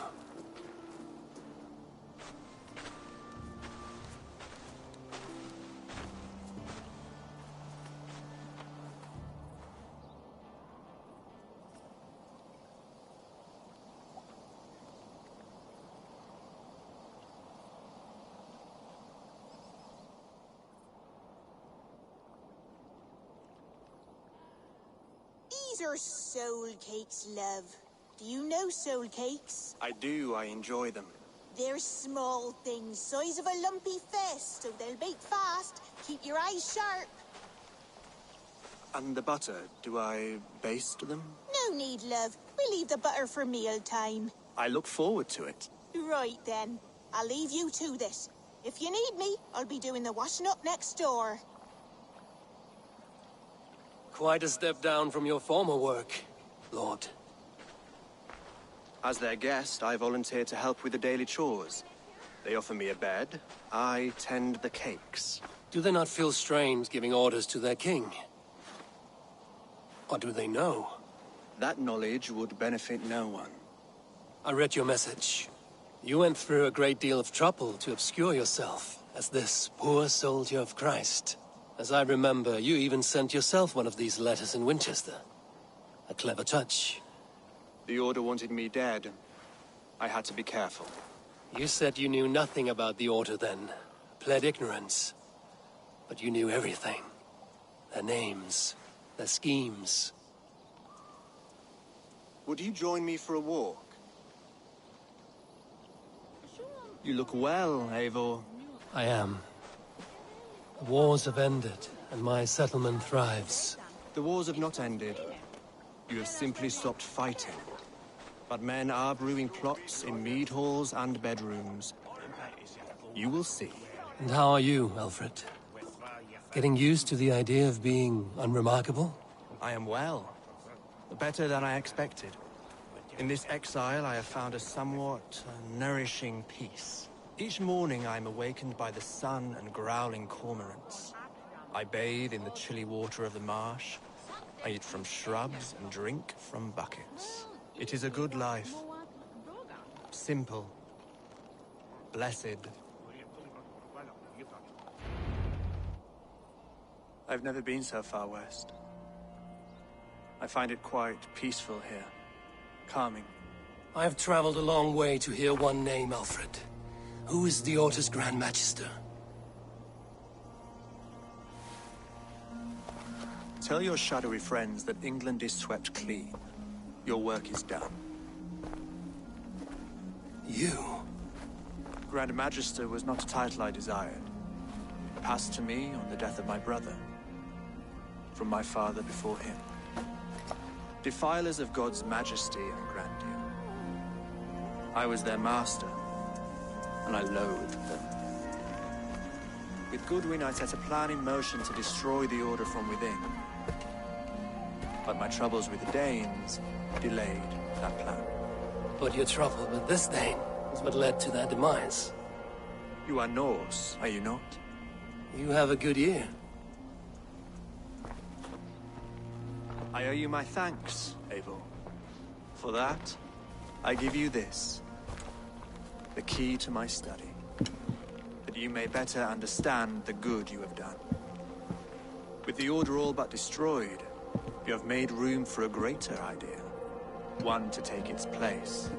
These are soul cakes, love. Do you know soul cakes? I do. I enjoy them. They're small things, size of a lumpy fist, so they'll bake fast. Keep your eyes sharp. And the butter, do I baste them? No need, love. We'll leave the butter for mealtime. I look forward to it. Right then. I'll leave you to this. If you need me, I'll be doing the washing up next door. Quite a step down from your former work, Lord. As their guest, I volunteer to help with the daily chores. They offer me a bed. I tend the cakes. Do they not feel strange giving orders to their king? Or do they know? That knowledge would benefit no one. I read your message. You went through a great deal of trouble to obscure yourself as this poor soldier of Christ. As I remember, you even sent yourself one of these letters in Winchester. A clever touch. The Order wanted me dead. I had to be careful. You said you knew nothing about the Order then. Pled ignorance. But you knew everything. Their names. Their schemes. Would you join me for a walk? You look well, Eivor. I am. The wars have ended, and my settlement thrives. The wars have not ended. You have simply stopped fighting. But men are brewing plots in mead halls and bedrooms. You will see. And how are you, Alfred? Getting used to the idea of being unremarkable? I am well. Better than I expected. In this exile, I have found a somewhat nourishing peace. Each morning, I am awakened by the sun and growling cormorants. I bathe in the chilly water of the marsh. I eat from shrubs and drink from buckets. It is a good life. Simple. Blessed. I've never been so far west. I find it quite peaceful here. Calming. I have traveled a long way to hear one name, Alfred. Who is the Order's Grand Magister? Tell your shadowy friends that England is swept clean. Your work is done. You? Grand Magister was not a title I desired. It passed to me on the death of my brother. From my father before him. Defilers of God's majesty and grandeur. I was their master, and I loathed them. With Goodwin, I set a plan in motion to destroy the Order from within. But my troubles with the Danes delayed that plan. But your trouble with this Dane is what led to their demise. You are Norse, are you not? You have a good ear. I owe you my thanks, Eivor. For that, I give you this. The key to my study. That you may better understand the good you have done. With the Order all but destroyed, you have made room for a greater idea. One to take its place.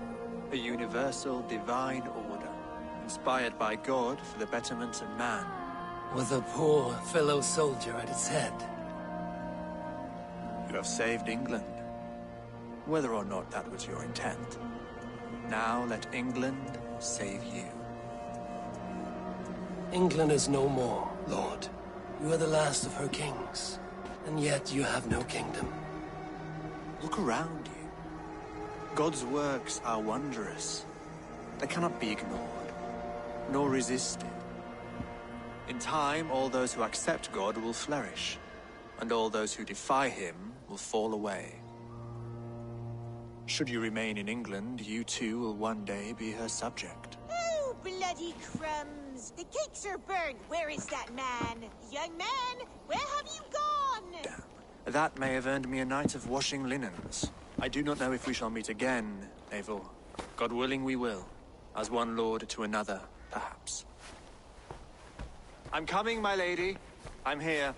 A universal divine order, inspired by God for the betterment of man. With a poor fellow soldier at its head. You have saved England, whether or not that was your intent. Now let England save you. England is no more, Lord. You are the last of her kings, and yet you have no kingdom. Look around you. God's works are wondrous. They cannot be ignored, nor resisted. In time, all those who accept God will flourish. and all those who defy him will fall away. Should you remain in England, you too will one day be her subject. Oh, bloody crumbs! The cakes are burned. Where is that man? Young man, where have you gone? That may have earned me a night of washing linens. I do not know if we shall meet again, Eivor. God willing we will. As one lord to another, perhaps. I'm coming, my lady. I'm here.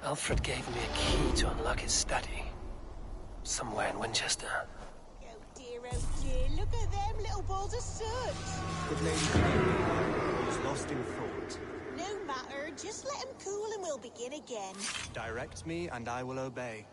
Alfred gave me a key to unlock his study. Somewhere in Winchester. Oh dear, look at them little balls of soot. Good lady, I was lost in thought. No matter, just let him cool and we'll begin again. Direct me and I will obey.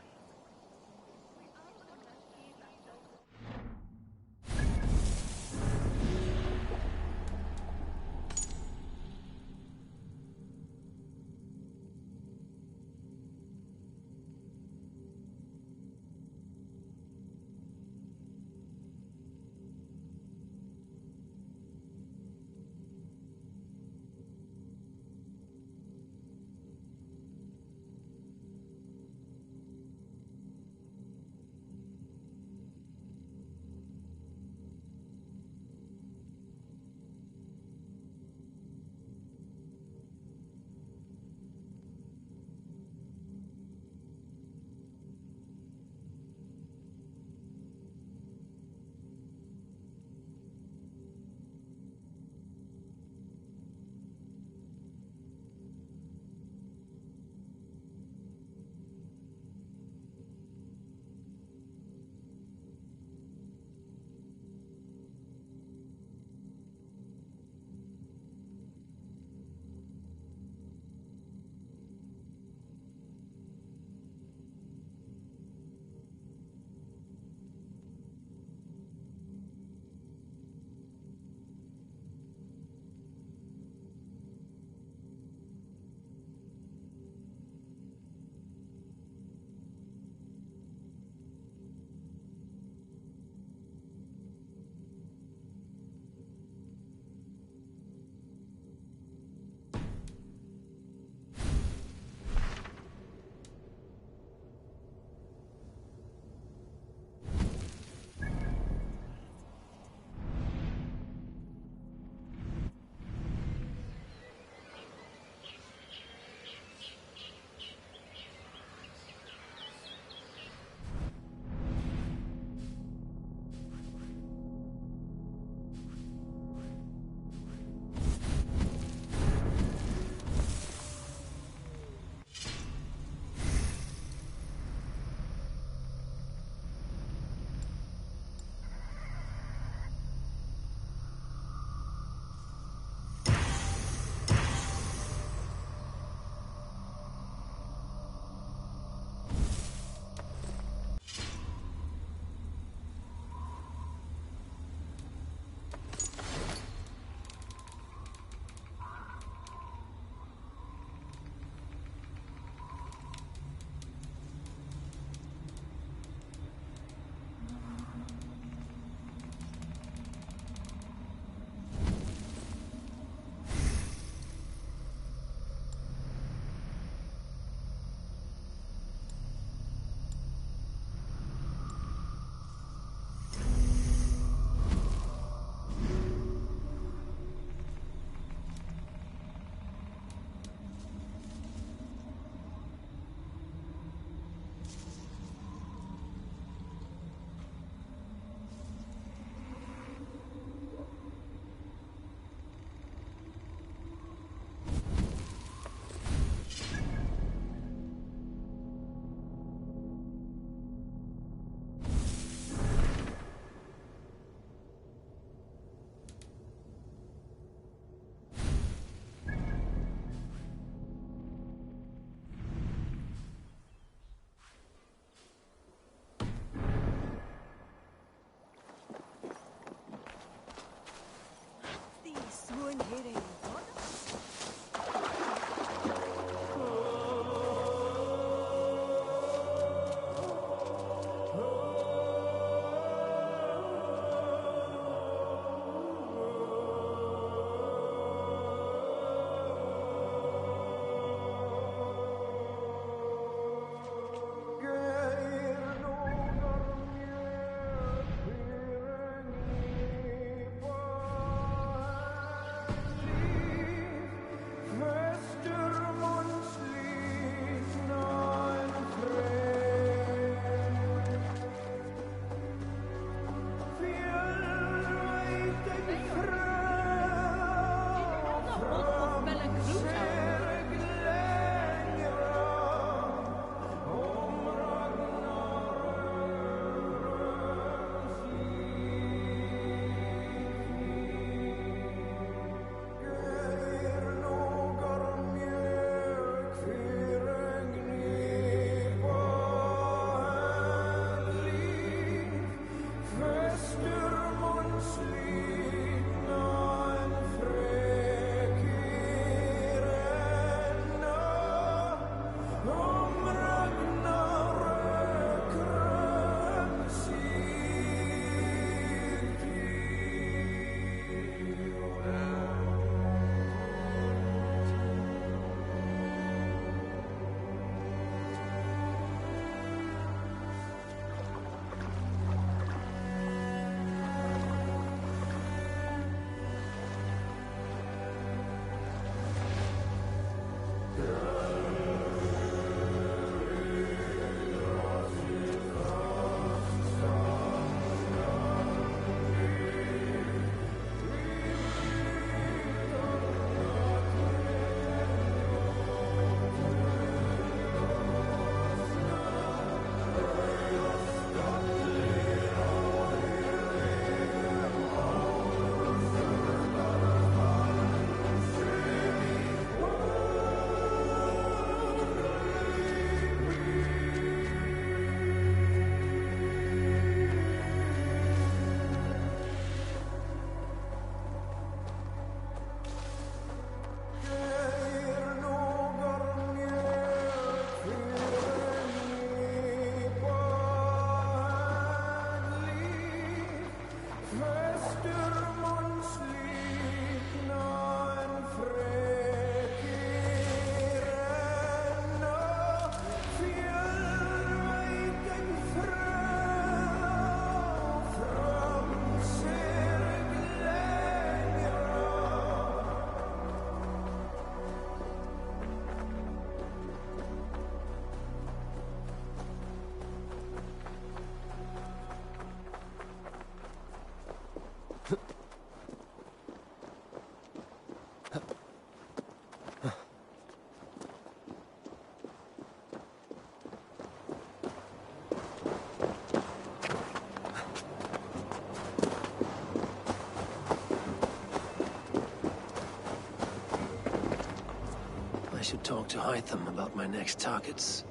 should talk to Hytham about my next targets.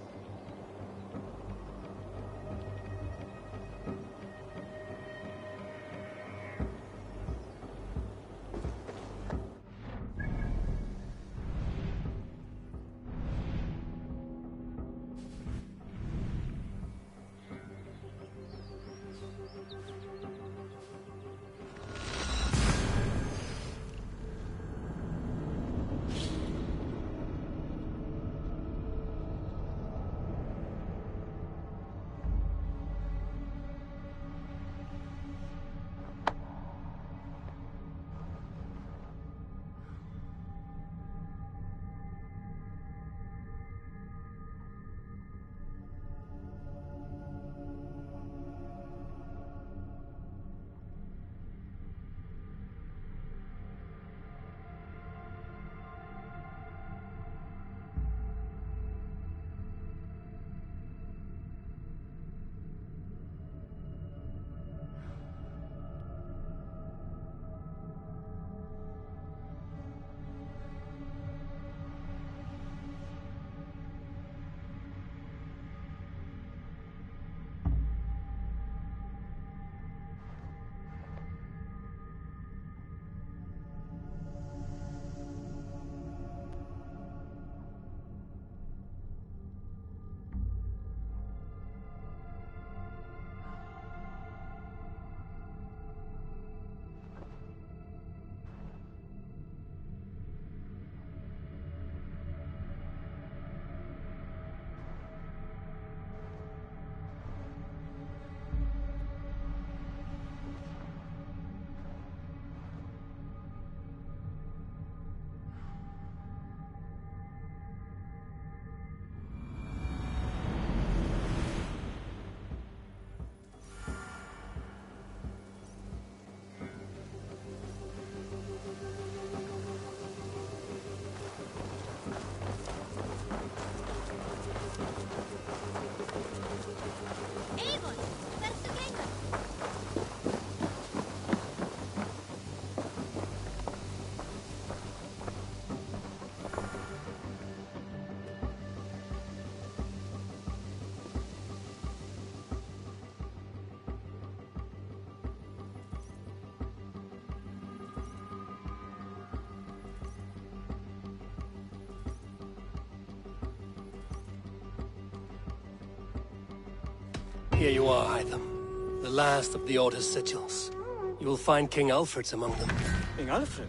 Here you are, Hytham. The last of the Order's sigils. You will find King Alfred's among them. King Alfred?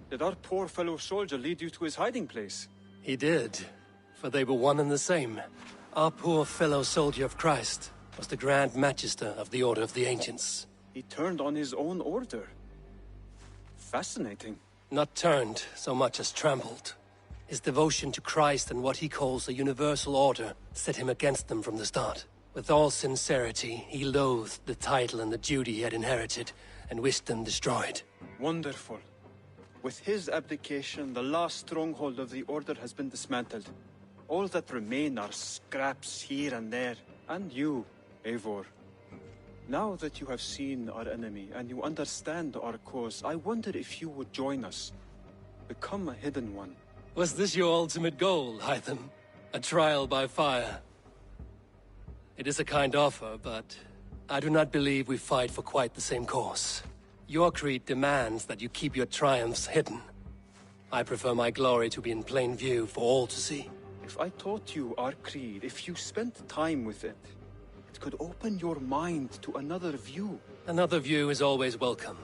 Did our poor fellow soldier lead you to his hiding place? He did, for they were one and the same. Our poor fellow soldier of Christ was the Grand Magister of the Order of the Ancients. He turned on his own order. Fascinating. Not turned so much as trampled. His devotion to Christ and what he calls a universal order set him against them from the start. With all sincerity, he loathed the title and the duty he had inherited, and wished them destroyed. Wonderful. With his abdication, the last stronghold of the Order has been dismantled. All that remain are scraps here and there. And you, Eivor. Now that you have seen our enemy, and you understand our cause, I wonder if you would join us. Become a Hidden One. Was this your ultimate goal, Hytham? A trial by fire? It is a kind offer, but I do not believe we fight for quite the same cause. Your creed demands that you keep your triumphs hidden. I prefer my glory to be in plain view for all to see. If I taught you our creed, if you spent time with it, it could open your mind to another view. Another view is always welcome.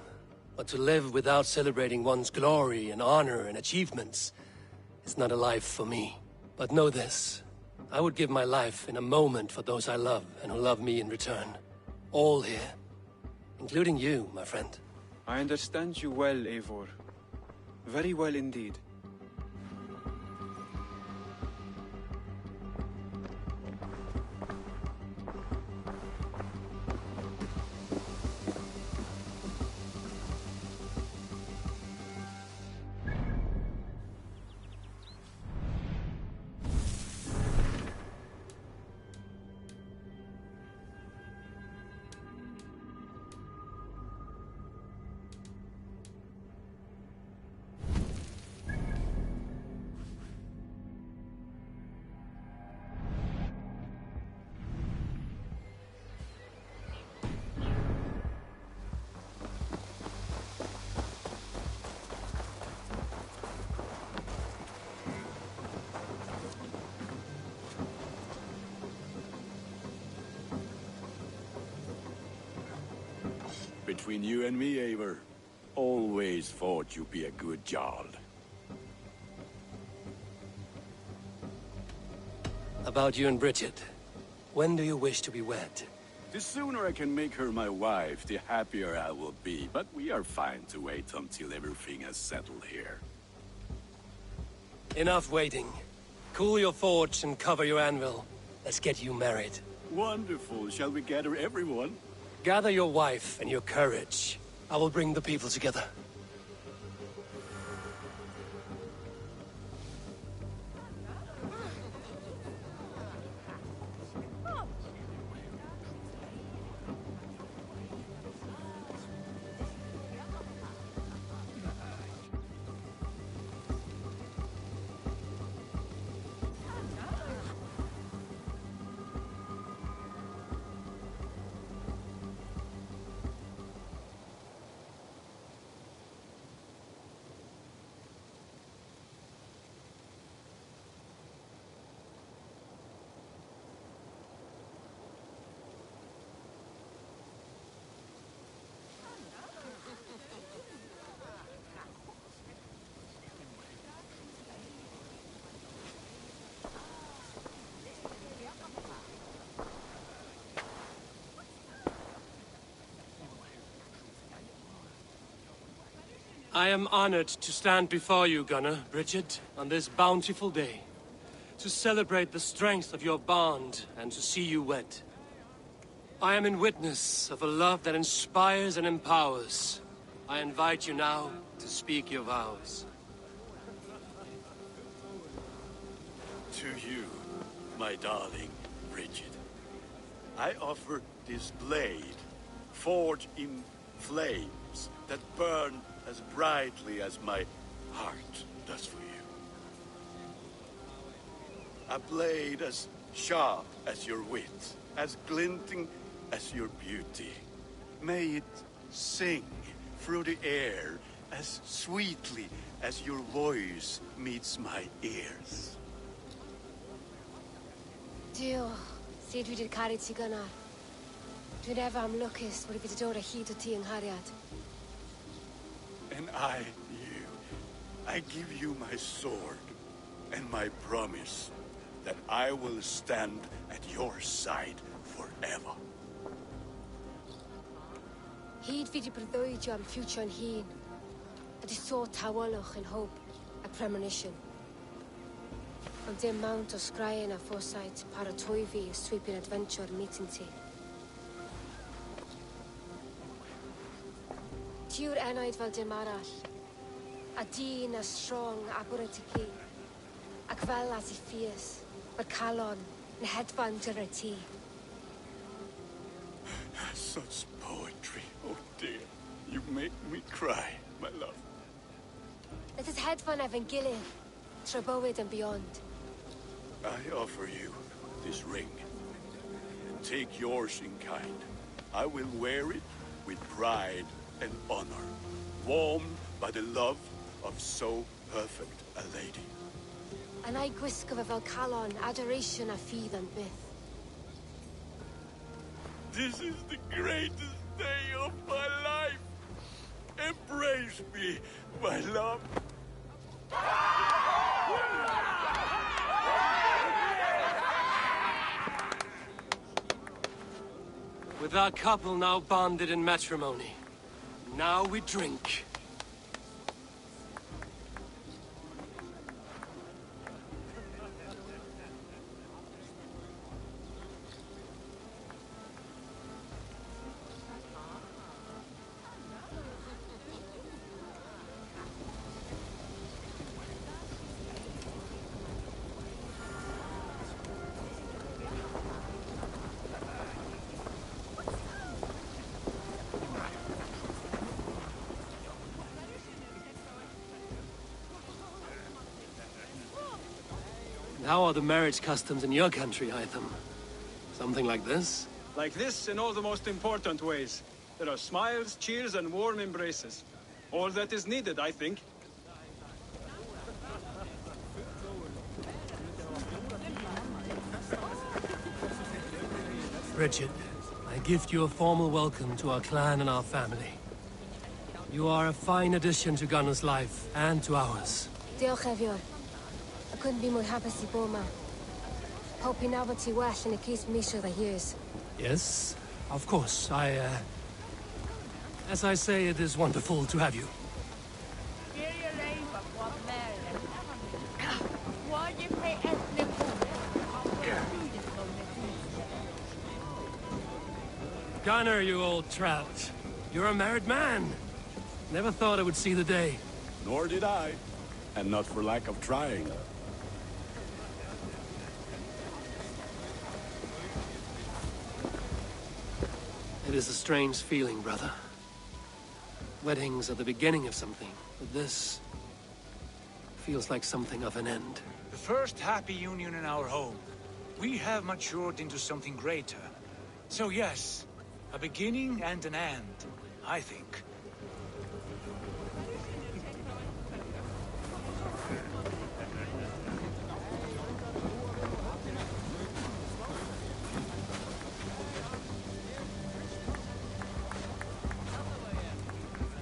But to live without celebrating one's glory and honor and achievements is not a life for me. But know this. I would give my life in a moment for those I love and who love me in return. All here. Including you, my friend. I understand you well, Eivor. Very well indeed. Between you and me, Eivor, always thought you'd be a good Jarl. About you and Bridget. When do you wish to be wed? The sooner I can make her my wife, the happier I will be. But we are fine to wait until everything has settled here. Enough waiting. Cool your forge and cover your anvil. Let's get you married. Wonderful. Shall we gather everyone? Gather your wife and your courage. I will bring the people together. I am honored to stand before you, Gunnar, Bridget, on this bountiful day. To celebrate the strength of your bond and to see you wed. I am in witness of a love that inspires and empowers. I invite you now to speak your vows. To you, my darling Bridget, I offer this blade, forged in flames that burn as brightly as my heart does for you. A blade as sharp as your wit, as glinting as your beauty. May it sing through the air as sweetly as your voice meets my ears. Dio, syd dwi 'di caru ti gynnar. Dwi'n efo am lwcus bod fi 'di dod o hyd o ti yng nghariad. And I give you my sword and my promise that I will stand at your side forever. Hyd fi 'di breuddwydio am ffiwtio yn hun. A di so tawolwch yn hope a premonition. Ond dim mount o sgraen a foresight paratoi fi o sweeping adventure meeting ti. Tiw'r enaid fel dim arall. A dyn a strong a bwrdd ti ci. Ac fel at I ffies, mae'r calon yn hedfan dyr y ti. Such poetry, oh dear. You make me cry, my love. Let us hedfan efo'n gilydd, tra bywyd and beyond. I offer you this ring. Take yours in kind. I will wear it with pride and honor, warmed by the love of so perfect a lady. And I gwisgo fe fel calon, adoration a ffydd yn byth. This is the greatest day of my life. Embrace me, my love. With our couple now bonded in matrimony, now we drink. How are the marriage customs in your country, Hytham? Something like this? Like this in all the most important ways. There are smiles, cheers, and warm embraces. All that is needed, I think. Bridget, I gift you a formal welcome to our clan and our family. You are a fine addition to Gunnar's life, and to ours. Diolch, Evior. I couldn't be more happy to bo ma. Hope you never too well in a case misha the years. Yes, of course. As I say, it is wonderful to have you. Gunnar, you old trout. You're a married man. Never thought I would see the day. Nor did I. And not for lack of trying. It is a strange feeling, brother. Weddings are the beginning of something, but this feels like something of an end. The first happy union in our home. We have matured into something greater. So yes, a beginning and an end, I think.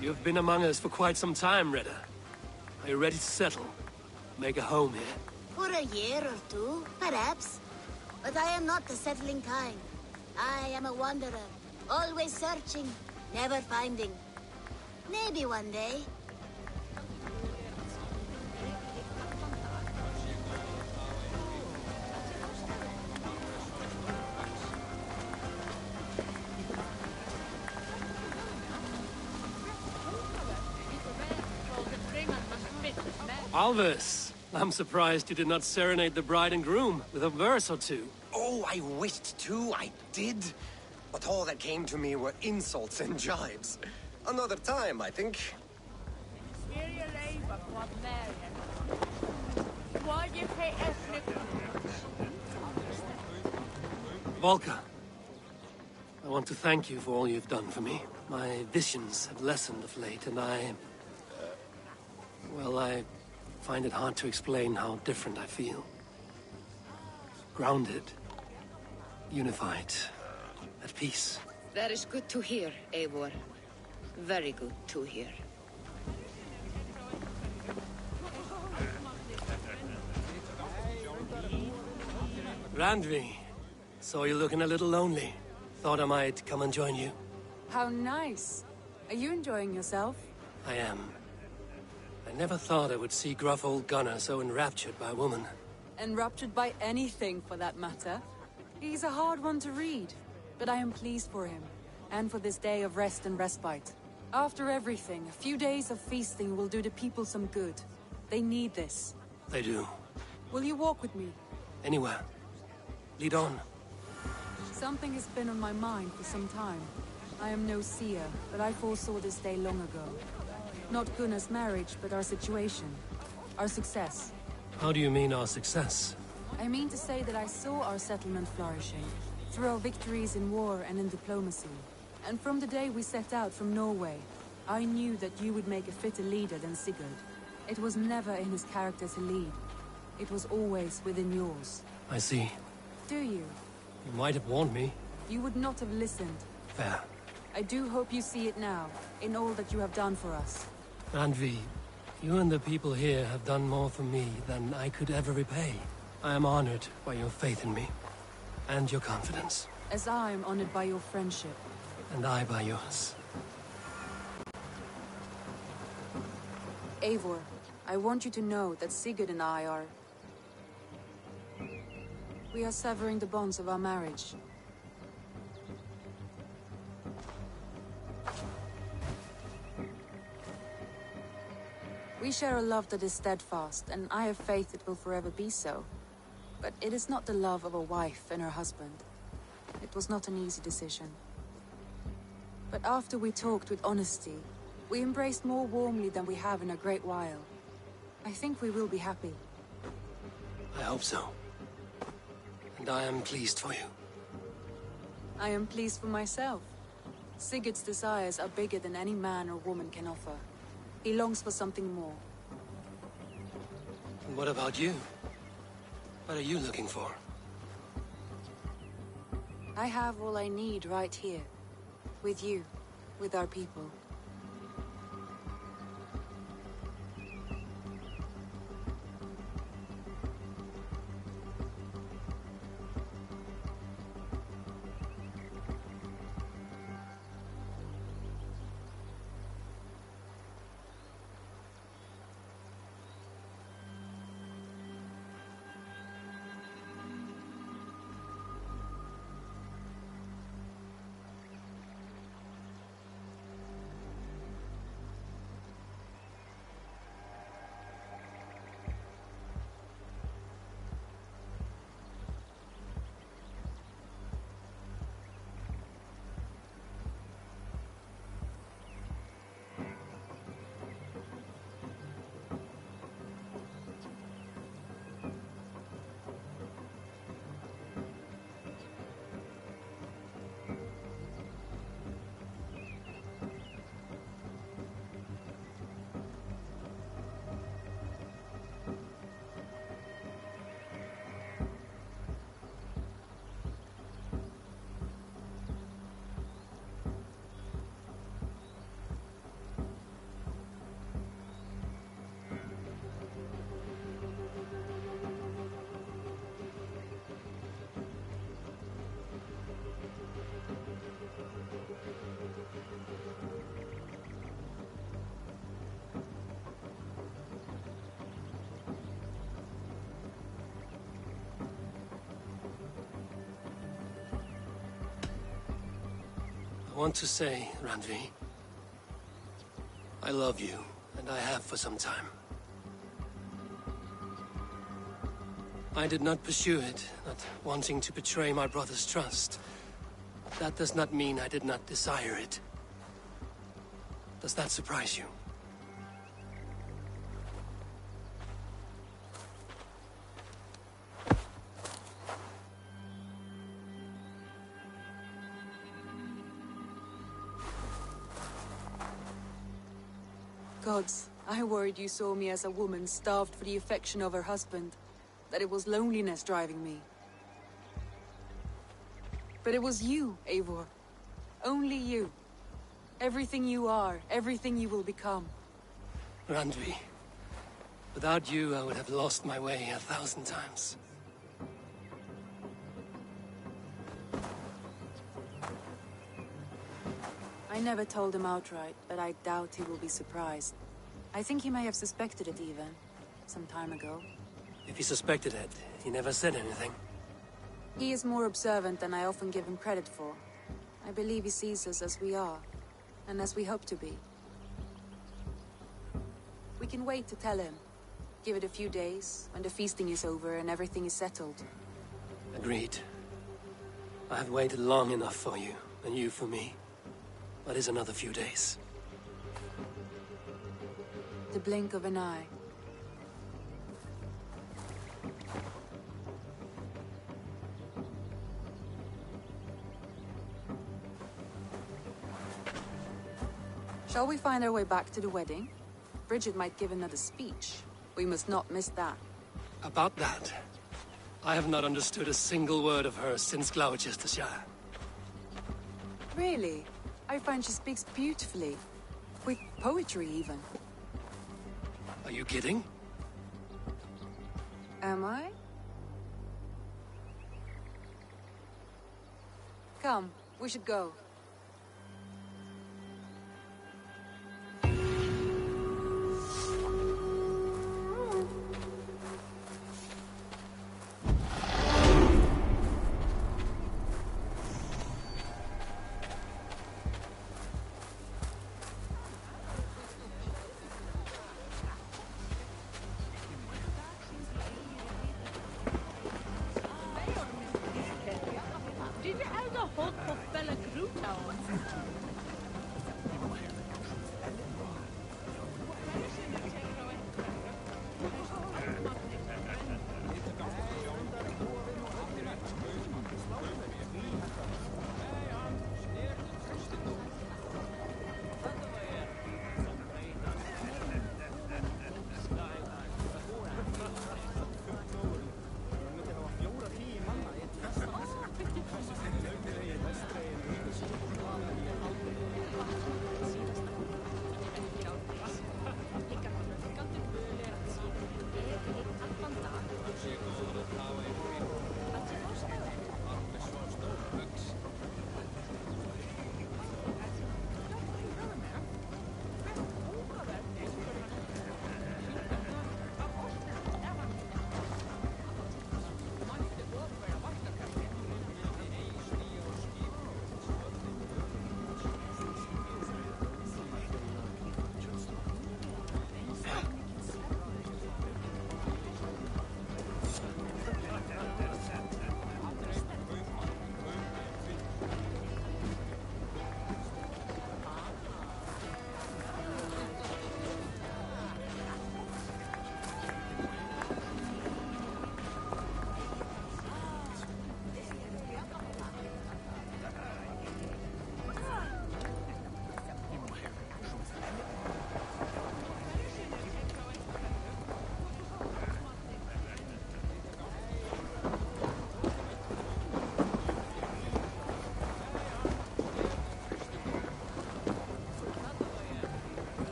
You've been among us for quite some time, Redder. Are you ready to settle? Make a home here? For a year or two, perhaps. But I am not the settling kind. I am a wanderer, always searching, never finding. Maybe one day. Alvis, I'm surprised you did not serenade the bride and groom with a verse or two. Oh, I wished to, I did. But all that came to me were insults and jibes. Another time, I think. Volka, I want to thank you for all you've done for me. My visions have lessened of late, and well, I find it hard to explain how different I feel. Grounded, unified, at peace. That is good to hear, Eivor. Very good to hear. Randvi, saw you looking a little lonely. Thought I might come and join you. How nice. Are you enjoying yourself? I am. I never thought I would see gruff old Gunnar so enraptured by a woman. Enraptured by anything, for that matter. He's a hard one to read, but I am pleased for him, and for this day of rest and respite. After everything, a few days of feasting will do the people some good. They need this. They do. Will you walk with me? Anywhere. Lead on. Something has been on my mind for some time. I am no seer, but I foresaw this day long ago. Not Gunnar's marriage, but our situation. Our success. How do you mean our success? I mean to say that I saw our settlement flourishing, through our victories in war and in diplomacy. And from the day we set out from Norway, I knew that you would make a fitter leader than Sigurd. It was never in his character to lead. It was always within yours. I see. Do you? You might have warned me. You would not have listened. Fair. I do hope you see it now, in all that you have done for us. Randvi, you and the people here have done more for me than I could ever repay. I am honored by your faith in me, and your confidence. As I am honored by your friendship. And I by yours. Eivor, I want you to know that Sigurd and I are... We are severing the bonds of our marriage. We share a love that is steadfast, and I have faith it will forever be so. But it is not the love of a wife and her husband. It was not an easy decision. But after we talked with honesty, we embraced more warmly than we have in a great while. I think we will be happy. I hope so. And I am pleased for you. I am pleased for myself. Sigurd's desires are bigger than any man or woman can offer. He longs for something more. And what about you? What are you looking for? I have all I need right here. With you. With our people. I want to say, Randvi, I love you, and I have for some time. I did not pursue it, not wanting to betray my brother's trust. That does not mean I did not desire it. Does that surprise you? Gods, I worried you saw me as a woman starved for the affection of her husband. That it was loneliness driving me. But it was you, Eivor. Only you. Everything you are, everything you will become. Randvi, without you I would have lost my way 1,000 times. I never told him outright, but I doubt he will be surprised. I think he may have suspected it even, some time ago. If he suspected it, he never said anything. He is more observant than I often give him credit for. I believe he sees us as we are, and as we hope to be. We can wait to tell him. Give it a few days, when the feasting is over and everything is settled. Agreed. I have waited long enough for you, and you for me. What is another few days? The blink of an eye. Shall we find our way back to the wedding? Bridget might give another speech. We must not miss that. About that, I have not understood a single word of hers since Gloucestershire. Really? I find she speaks beautifully. With poetry, even. Are you kidding? Am I? Come, we should go.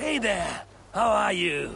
Hey there! How are you?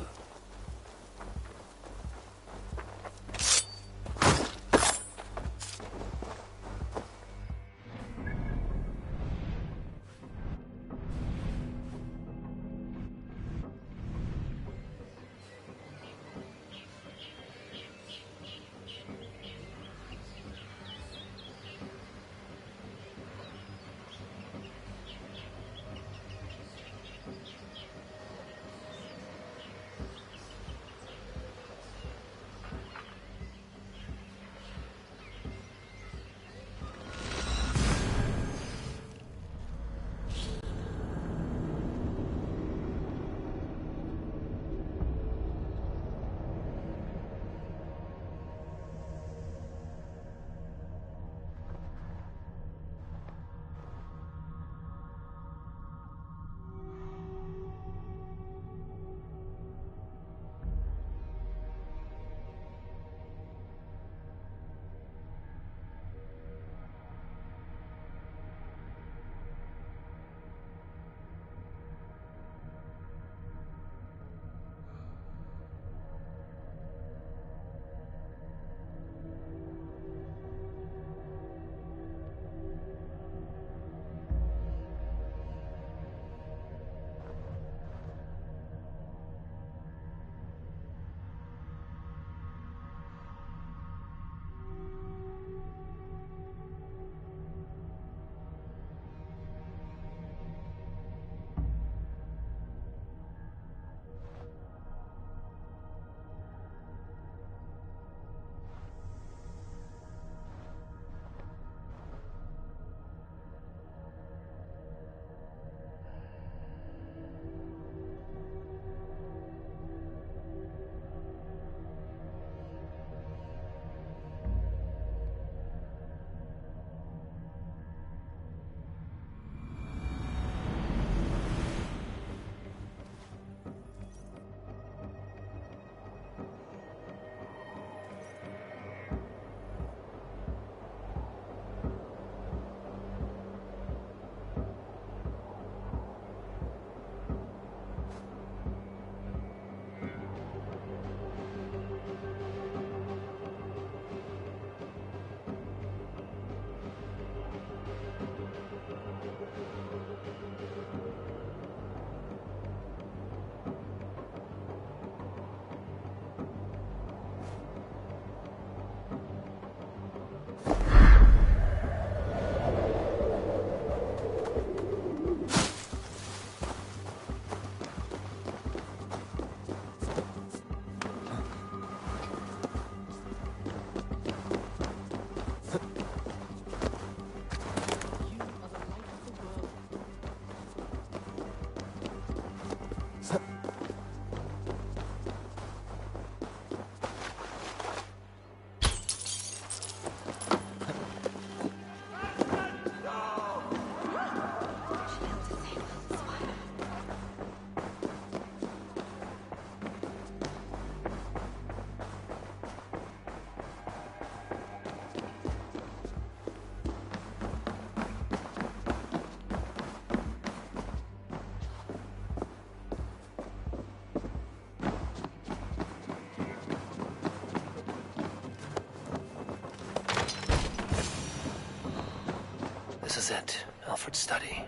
This is it. Alfred's study.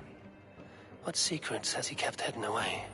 What secrets has he kept hidden away?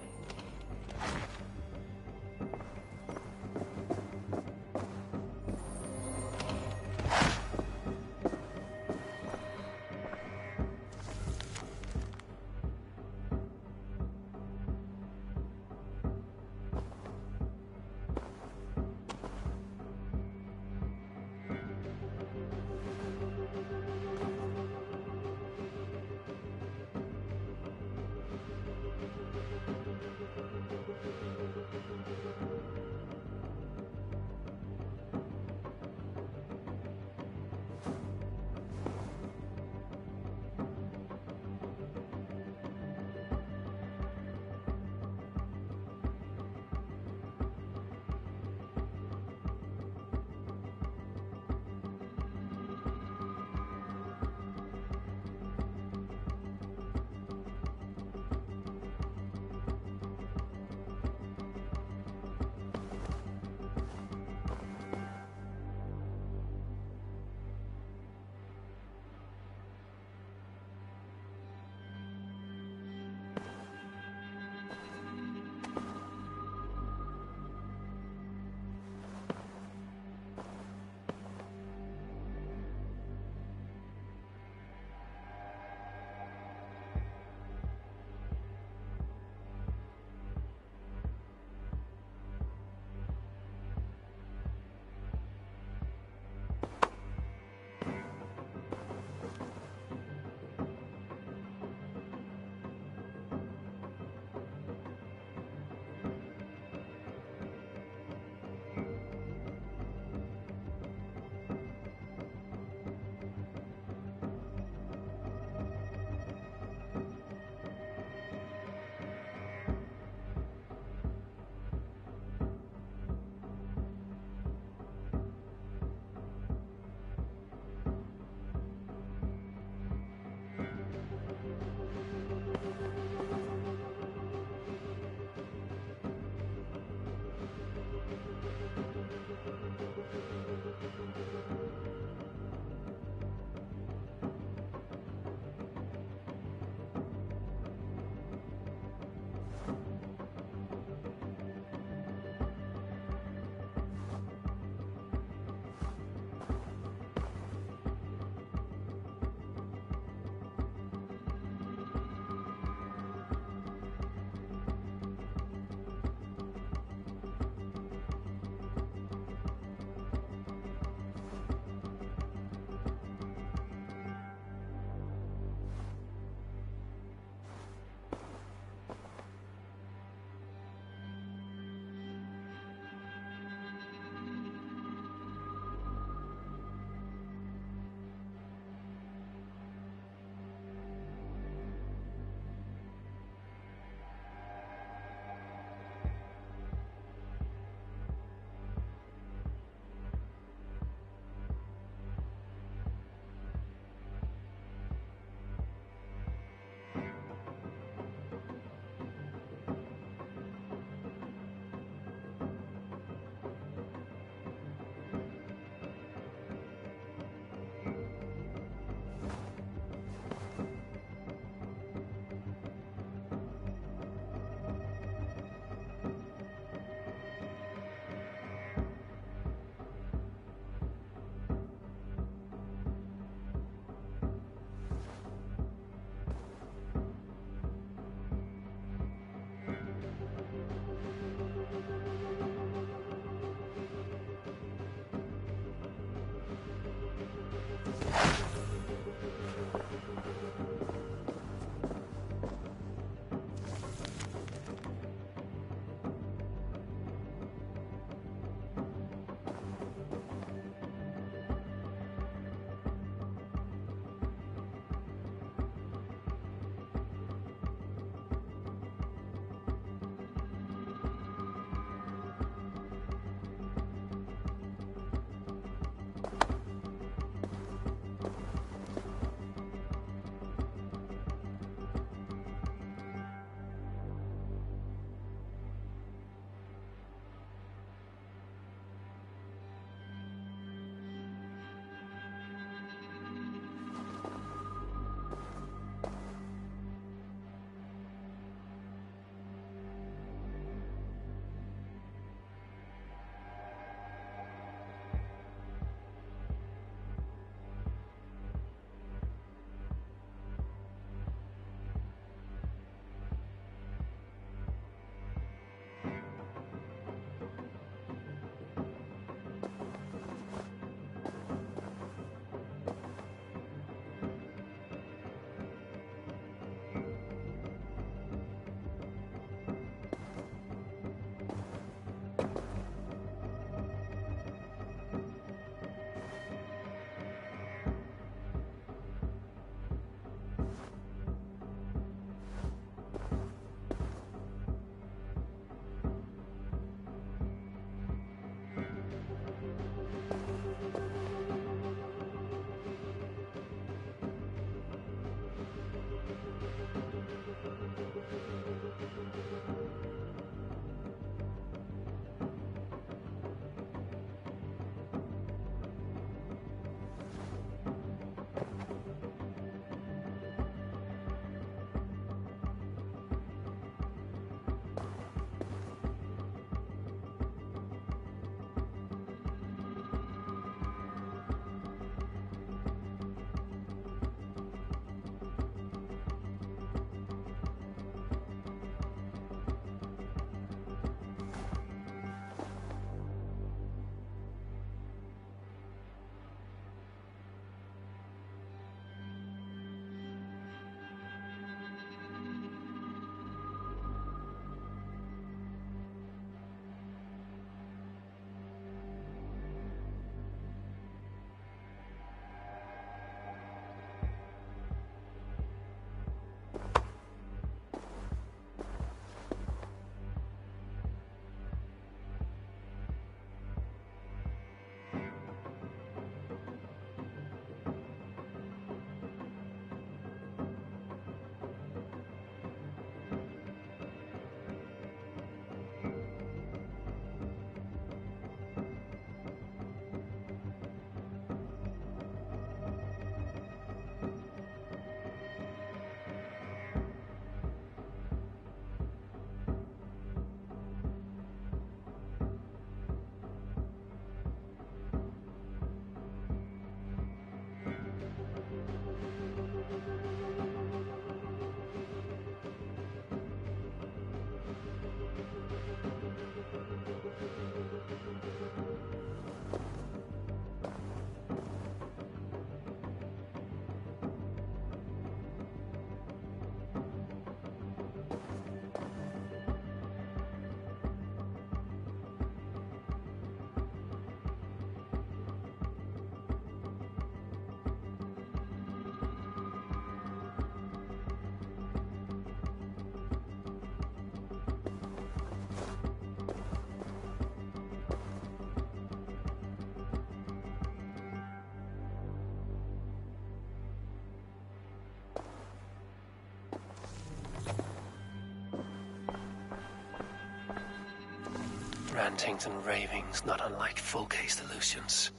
rantings and ravings not unlike full-case illusions.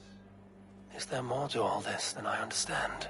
Is there more to all this than I understand?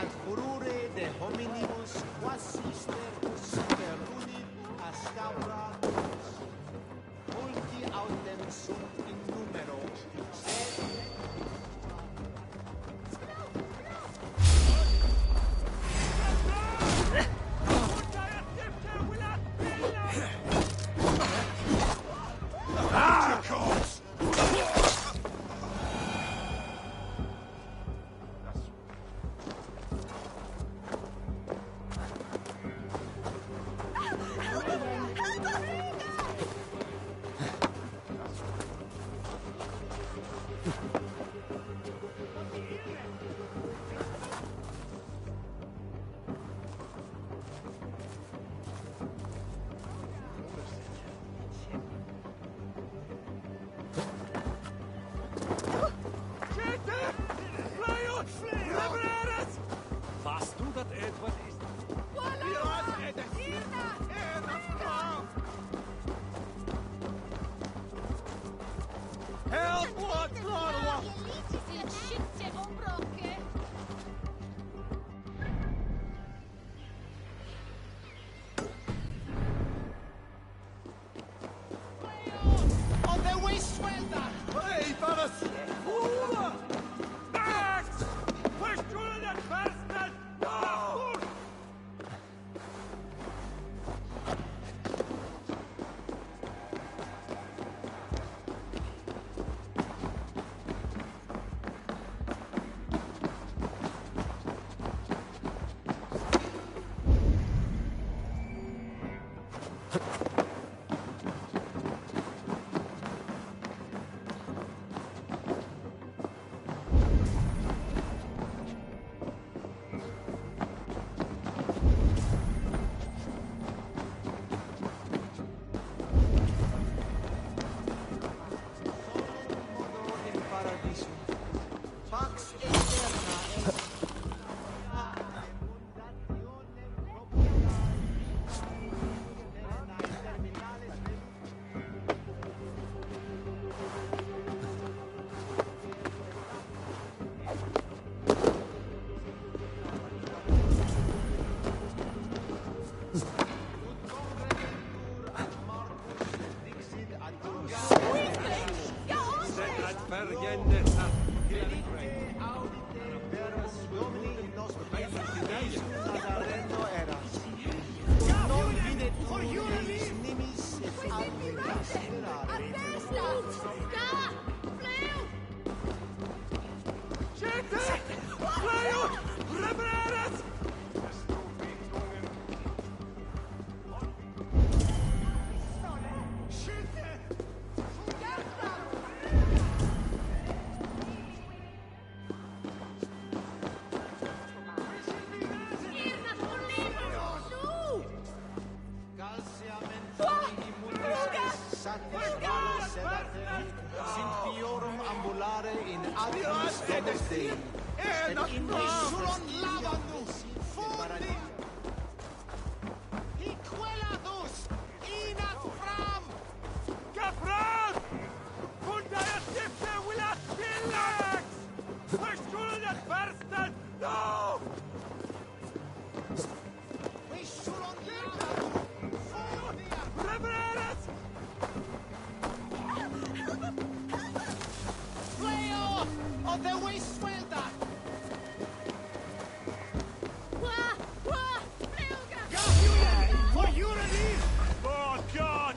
ad furore de hominibus quasister super unit astaura multi autem sunt in numero sed Warst du dat etwas ist? Help! What? on the way swelda! Hey, para Max! Verschuldet den Festen! No! Pax eterna Sed ad vergende mare in Adios Edestei. En in Sulon Lavandus. Fondi. Hiqueladus. Inat Fram. Gafran! Fundaya Sifte Willat Billax! Verschuldet Versten! No! Sulon Lavandus. Fondia. Revereres! Leo of the Wastefelder! For unity! Oh, God!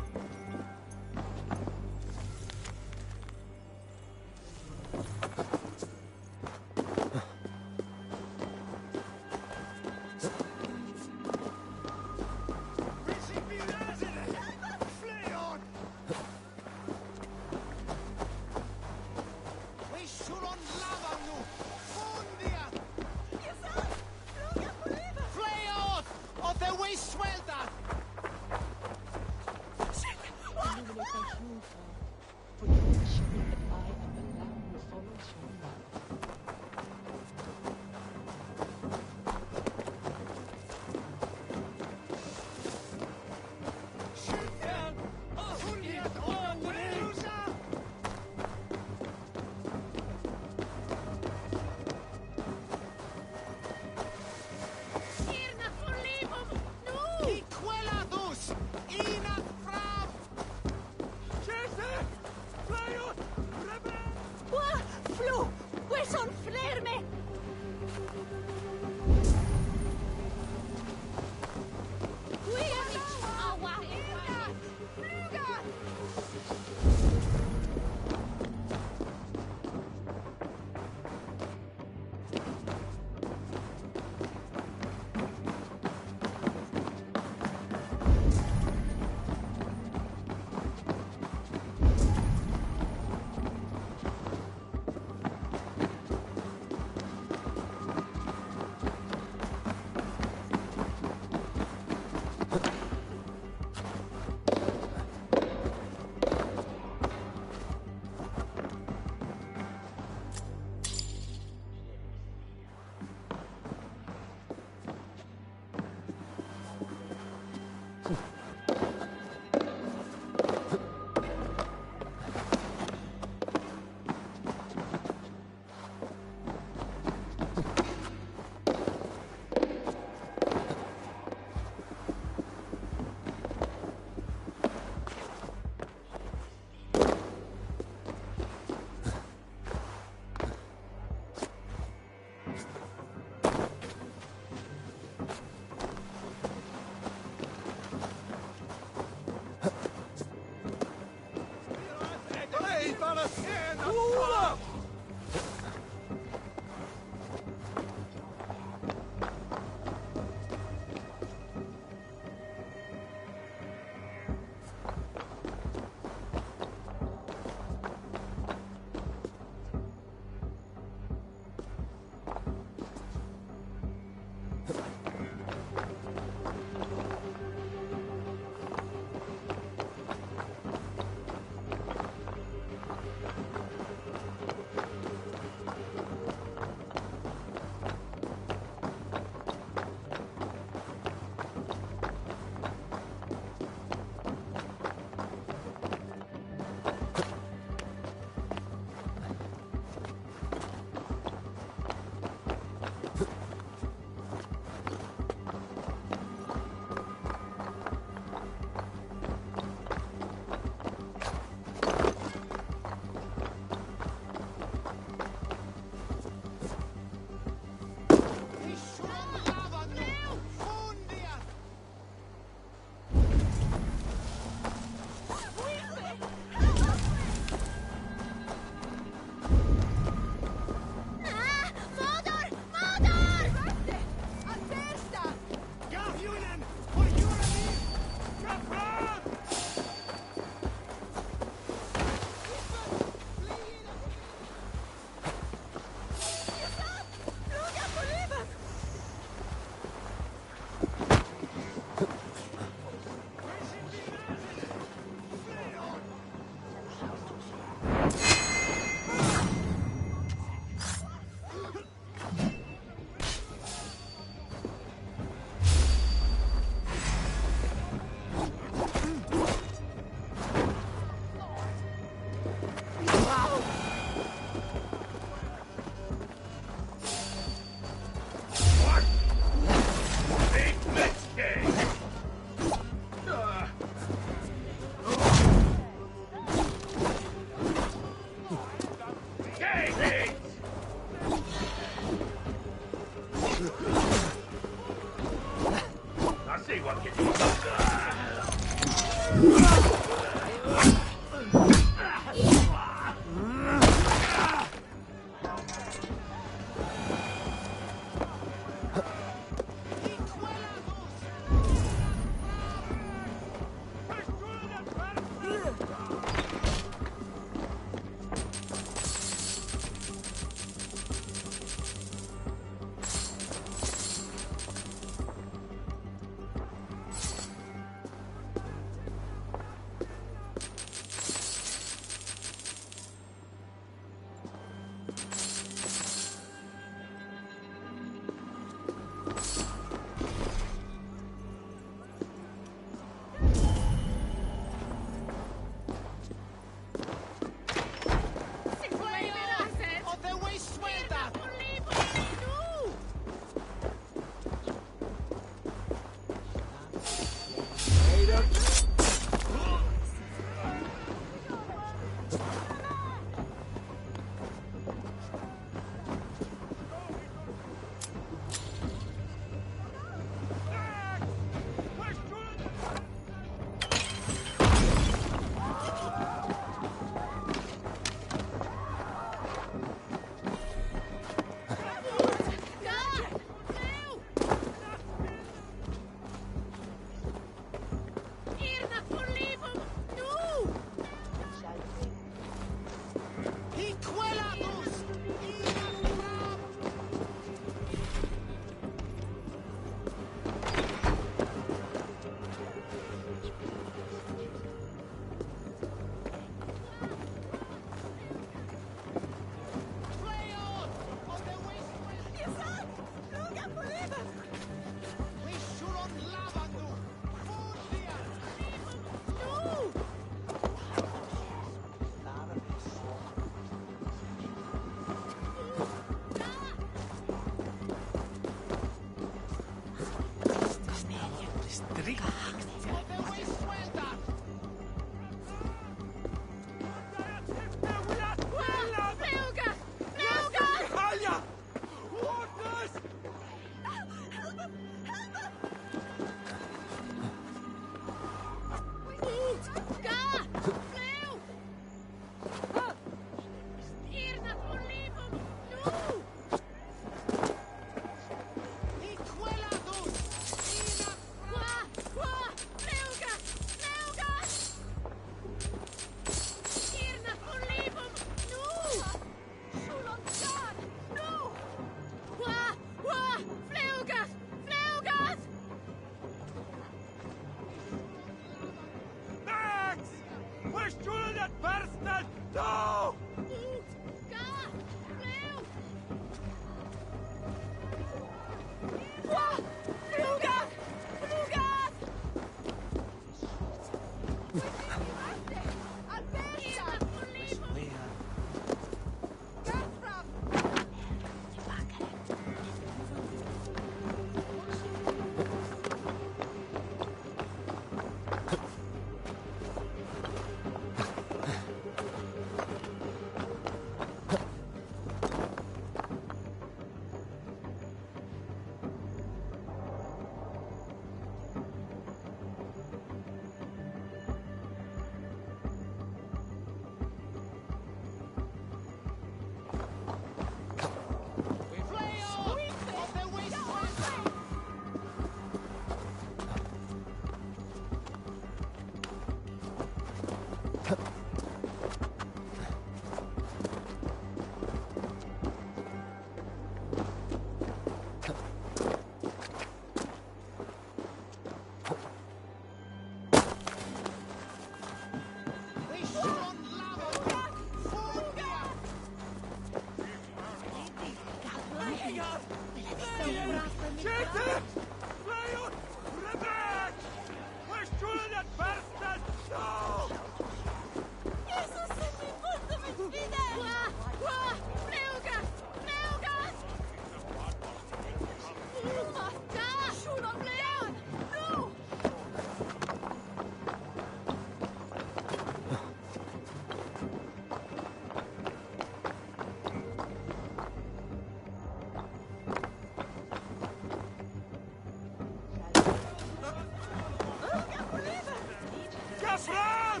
fram!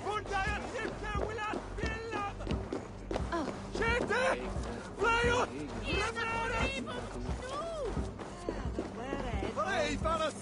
Funda jag sitter vill jag stilla! Skjute! Fly ut! Hej, Faras!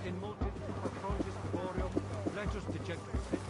in multis frontis laborium, letus dejectus.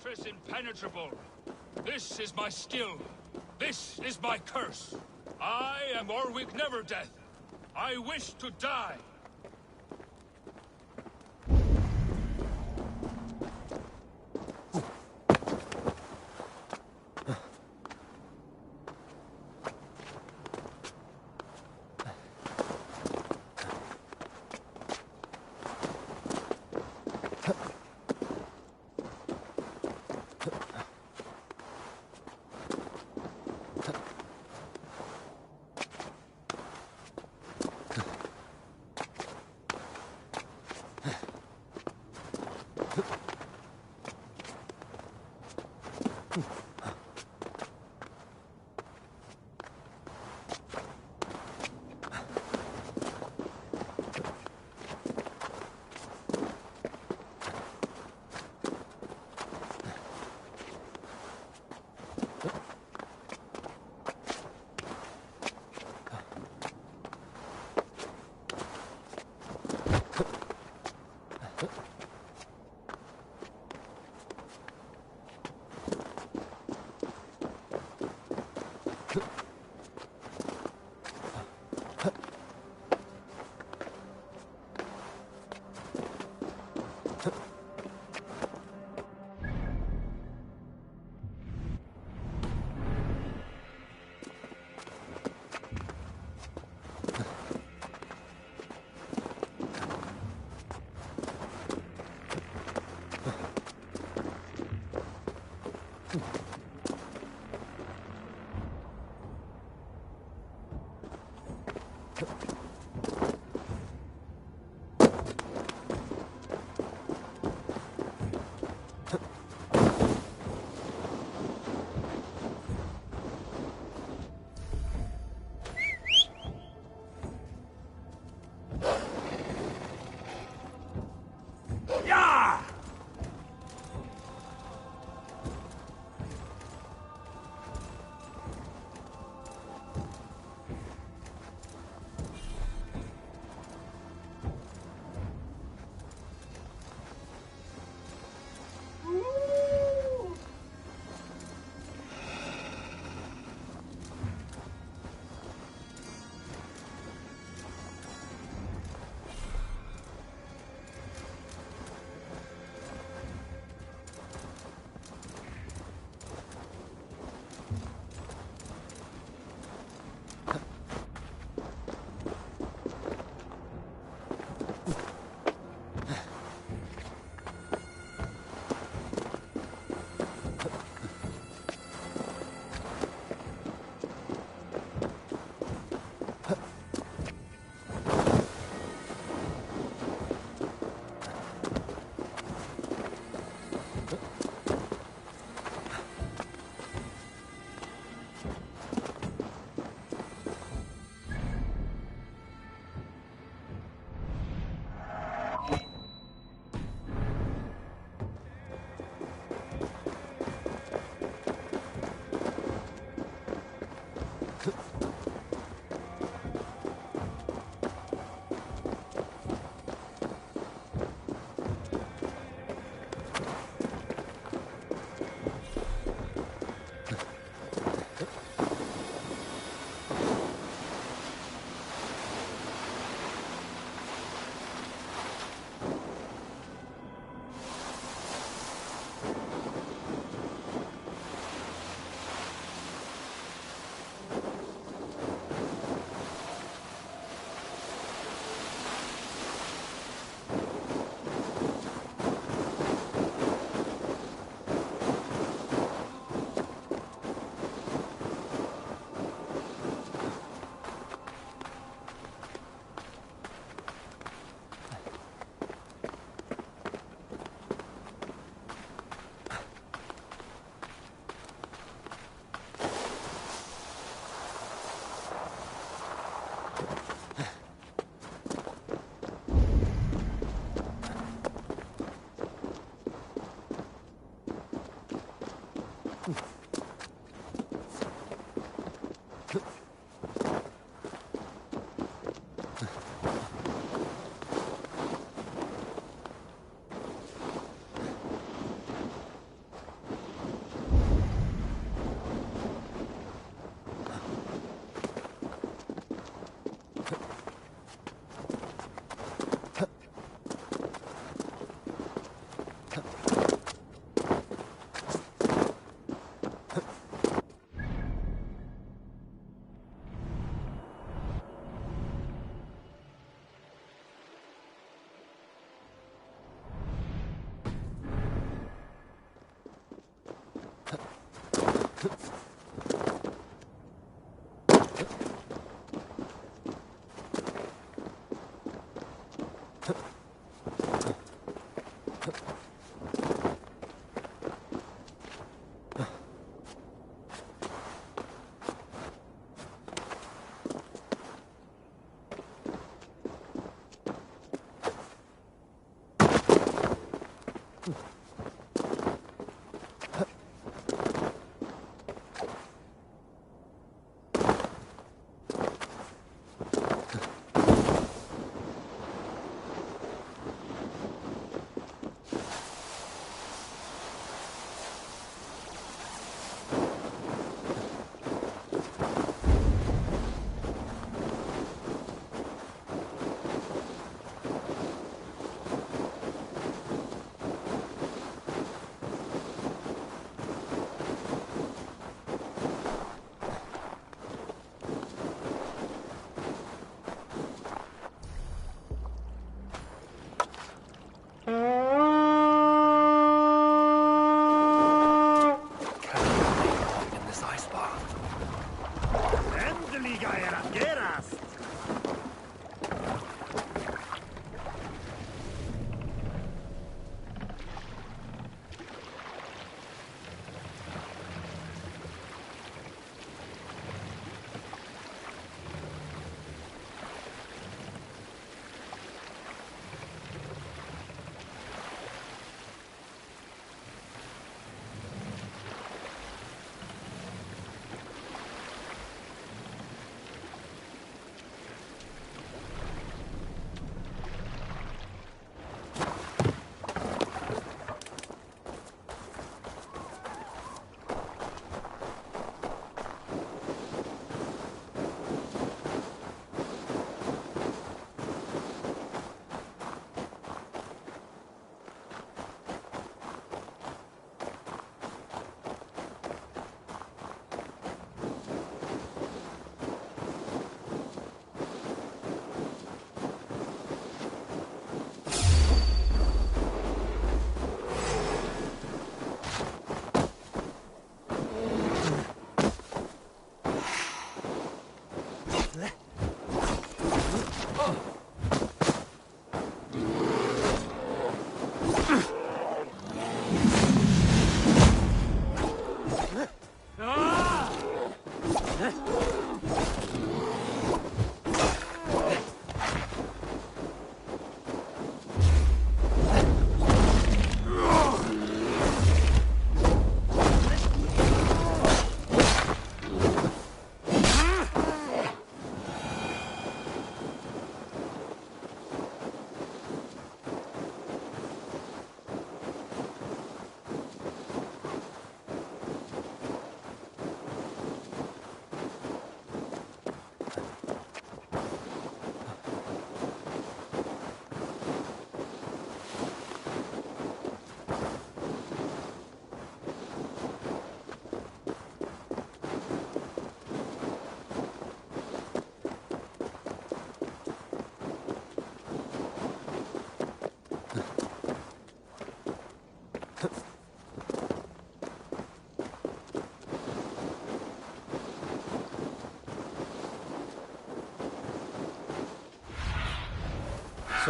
fortress impenetrable. This is my skill. This is my curse. I am Orwig Neverdeath. I wish to die.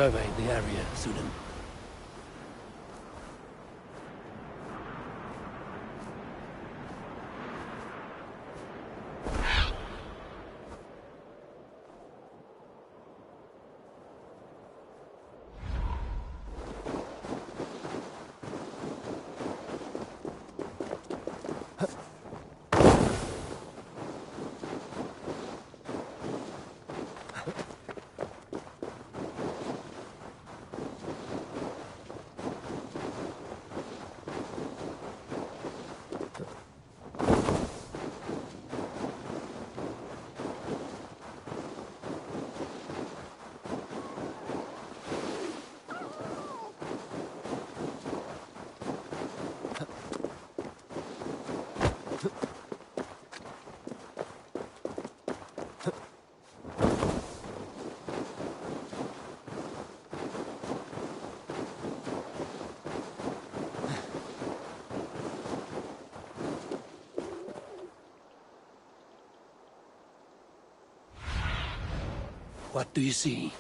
survey the area, Sudan. What do you see?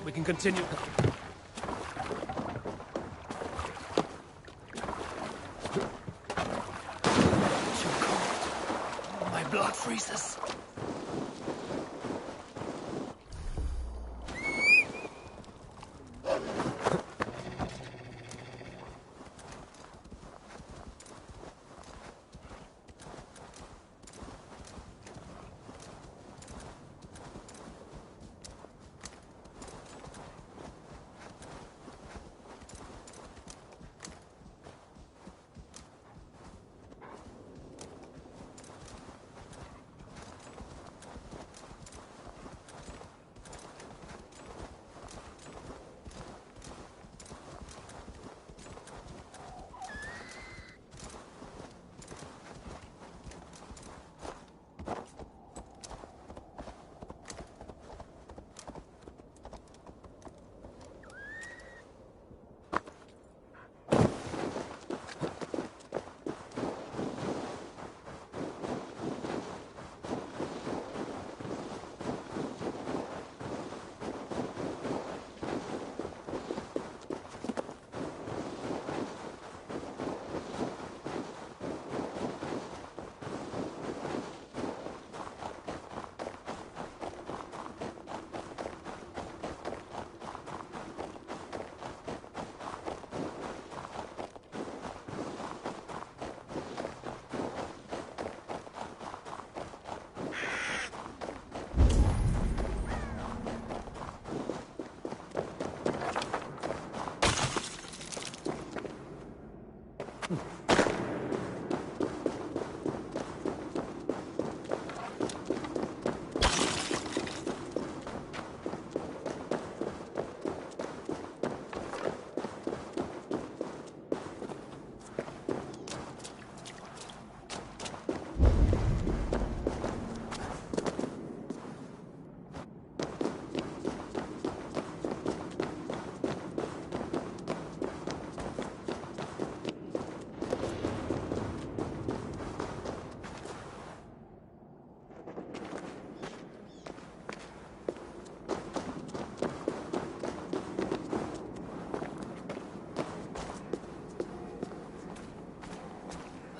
We can continue. freezes.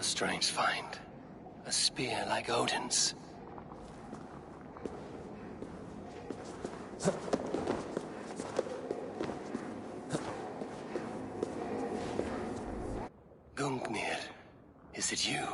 A strange find. A spear like Odin's. Gungnir, is it you?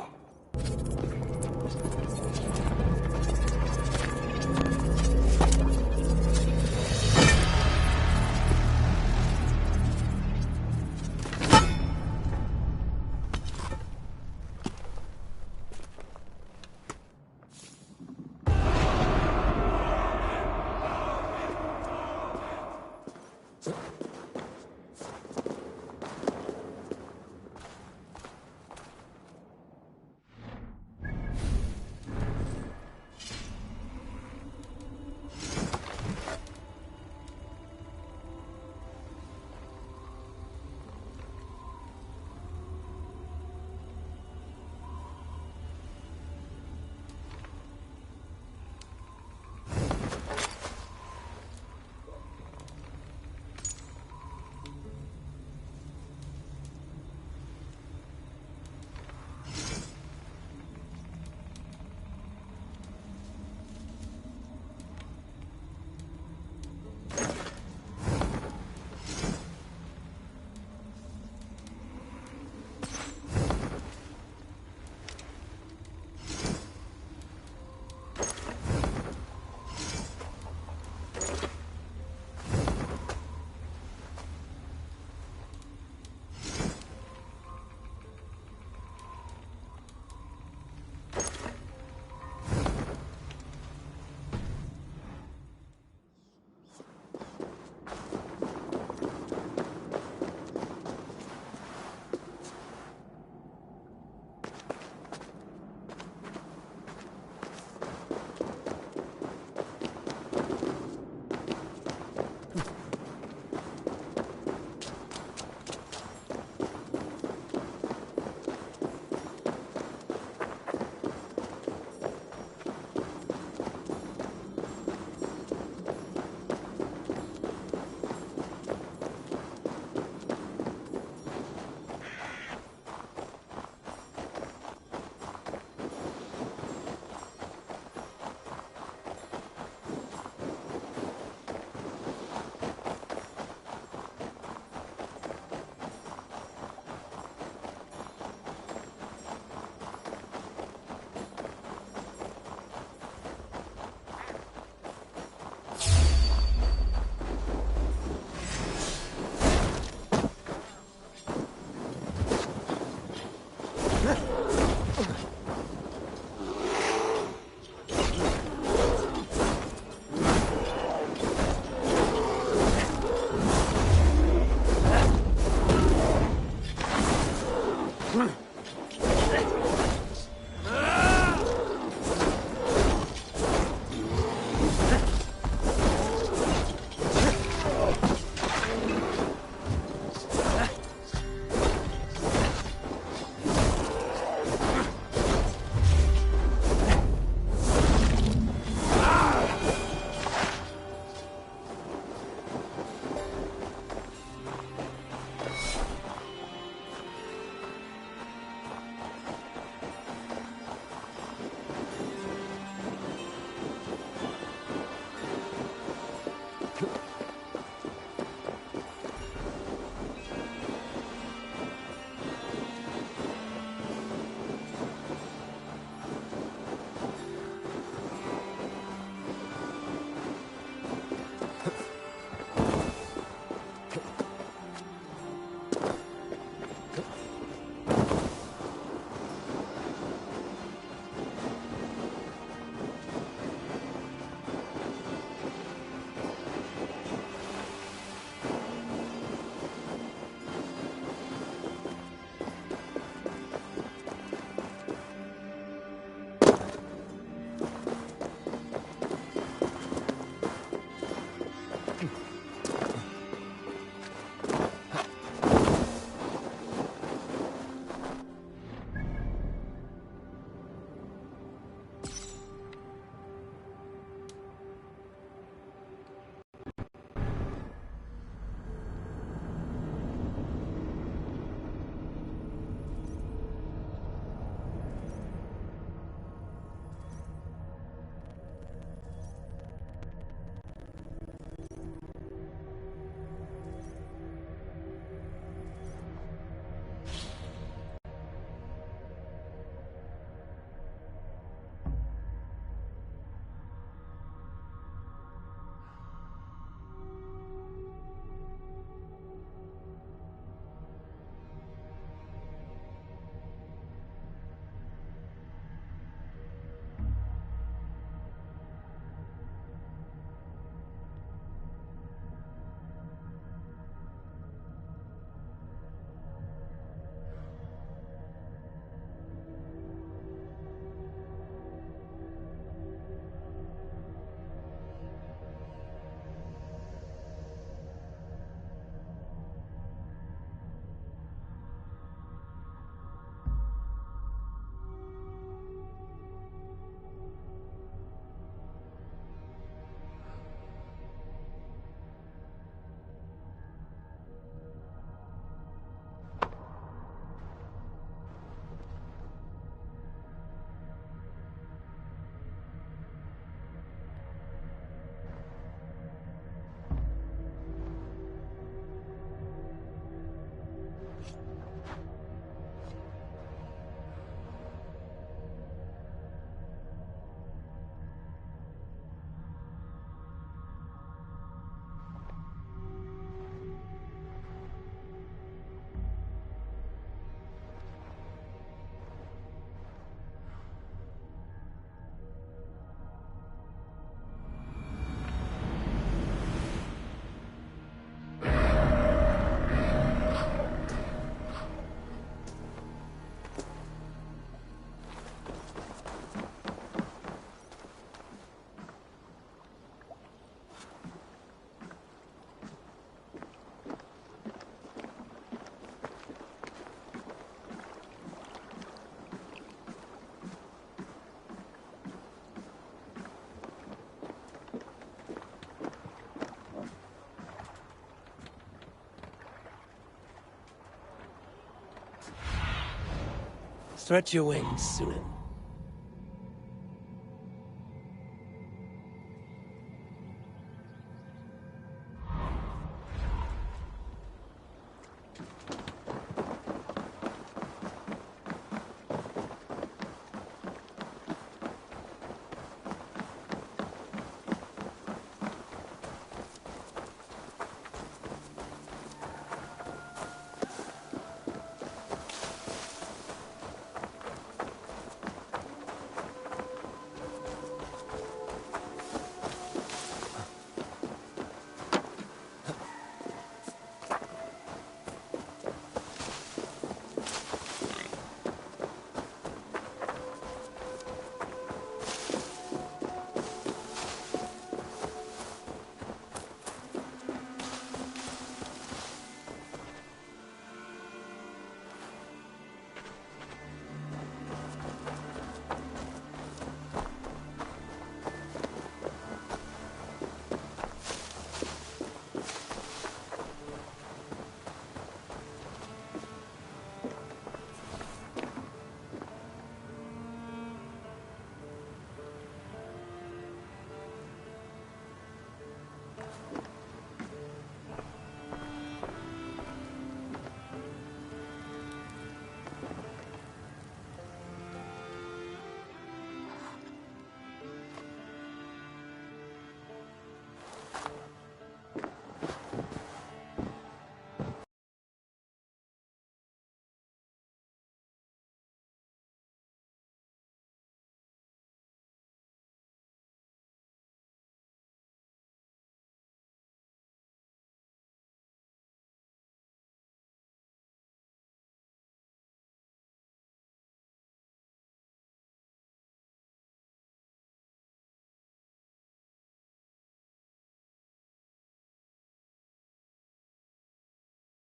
Stretch your wings, Sunan.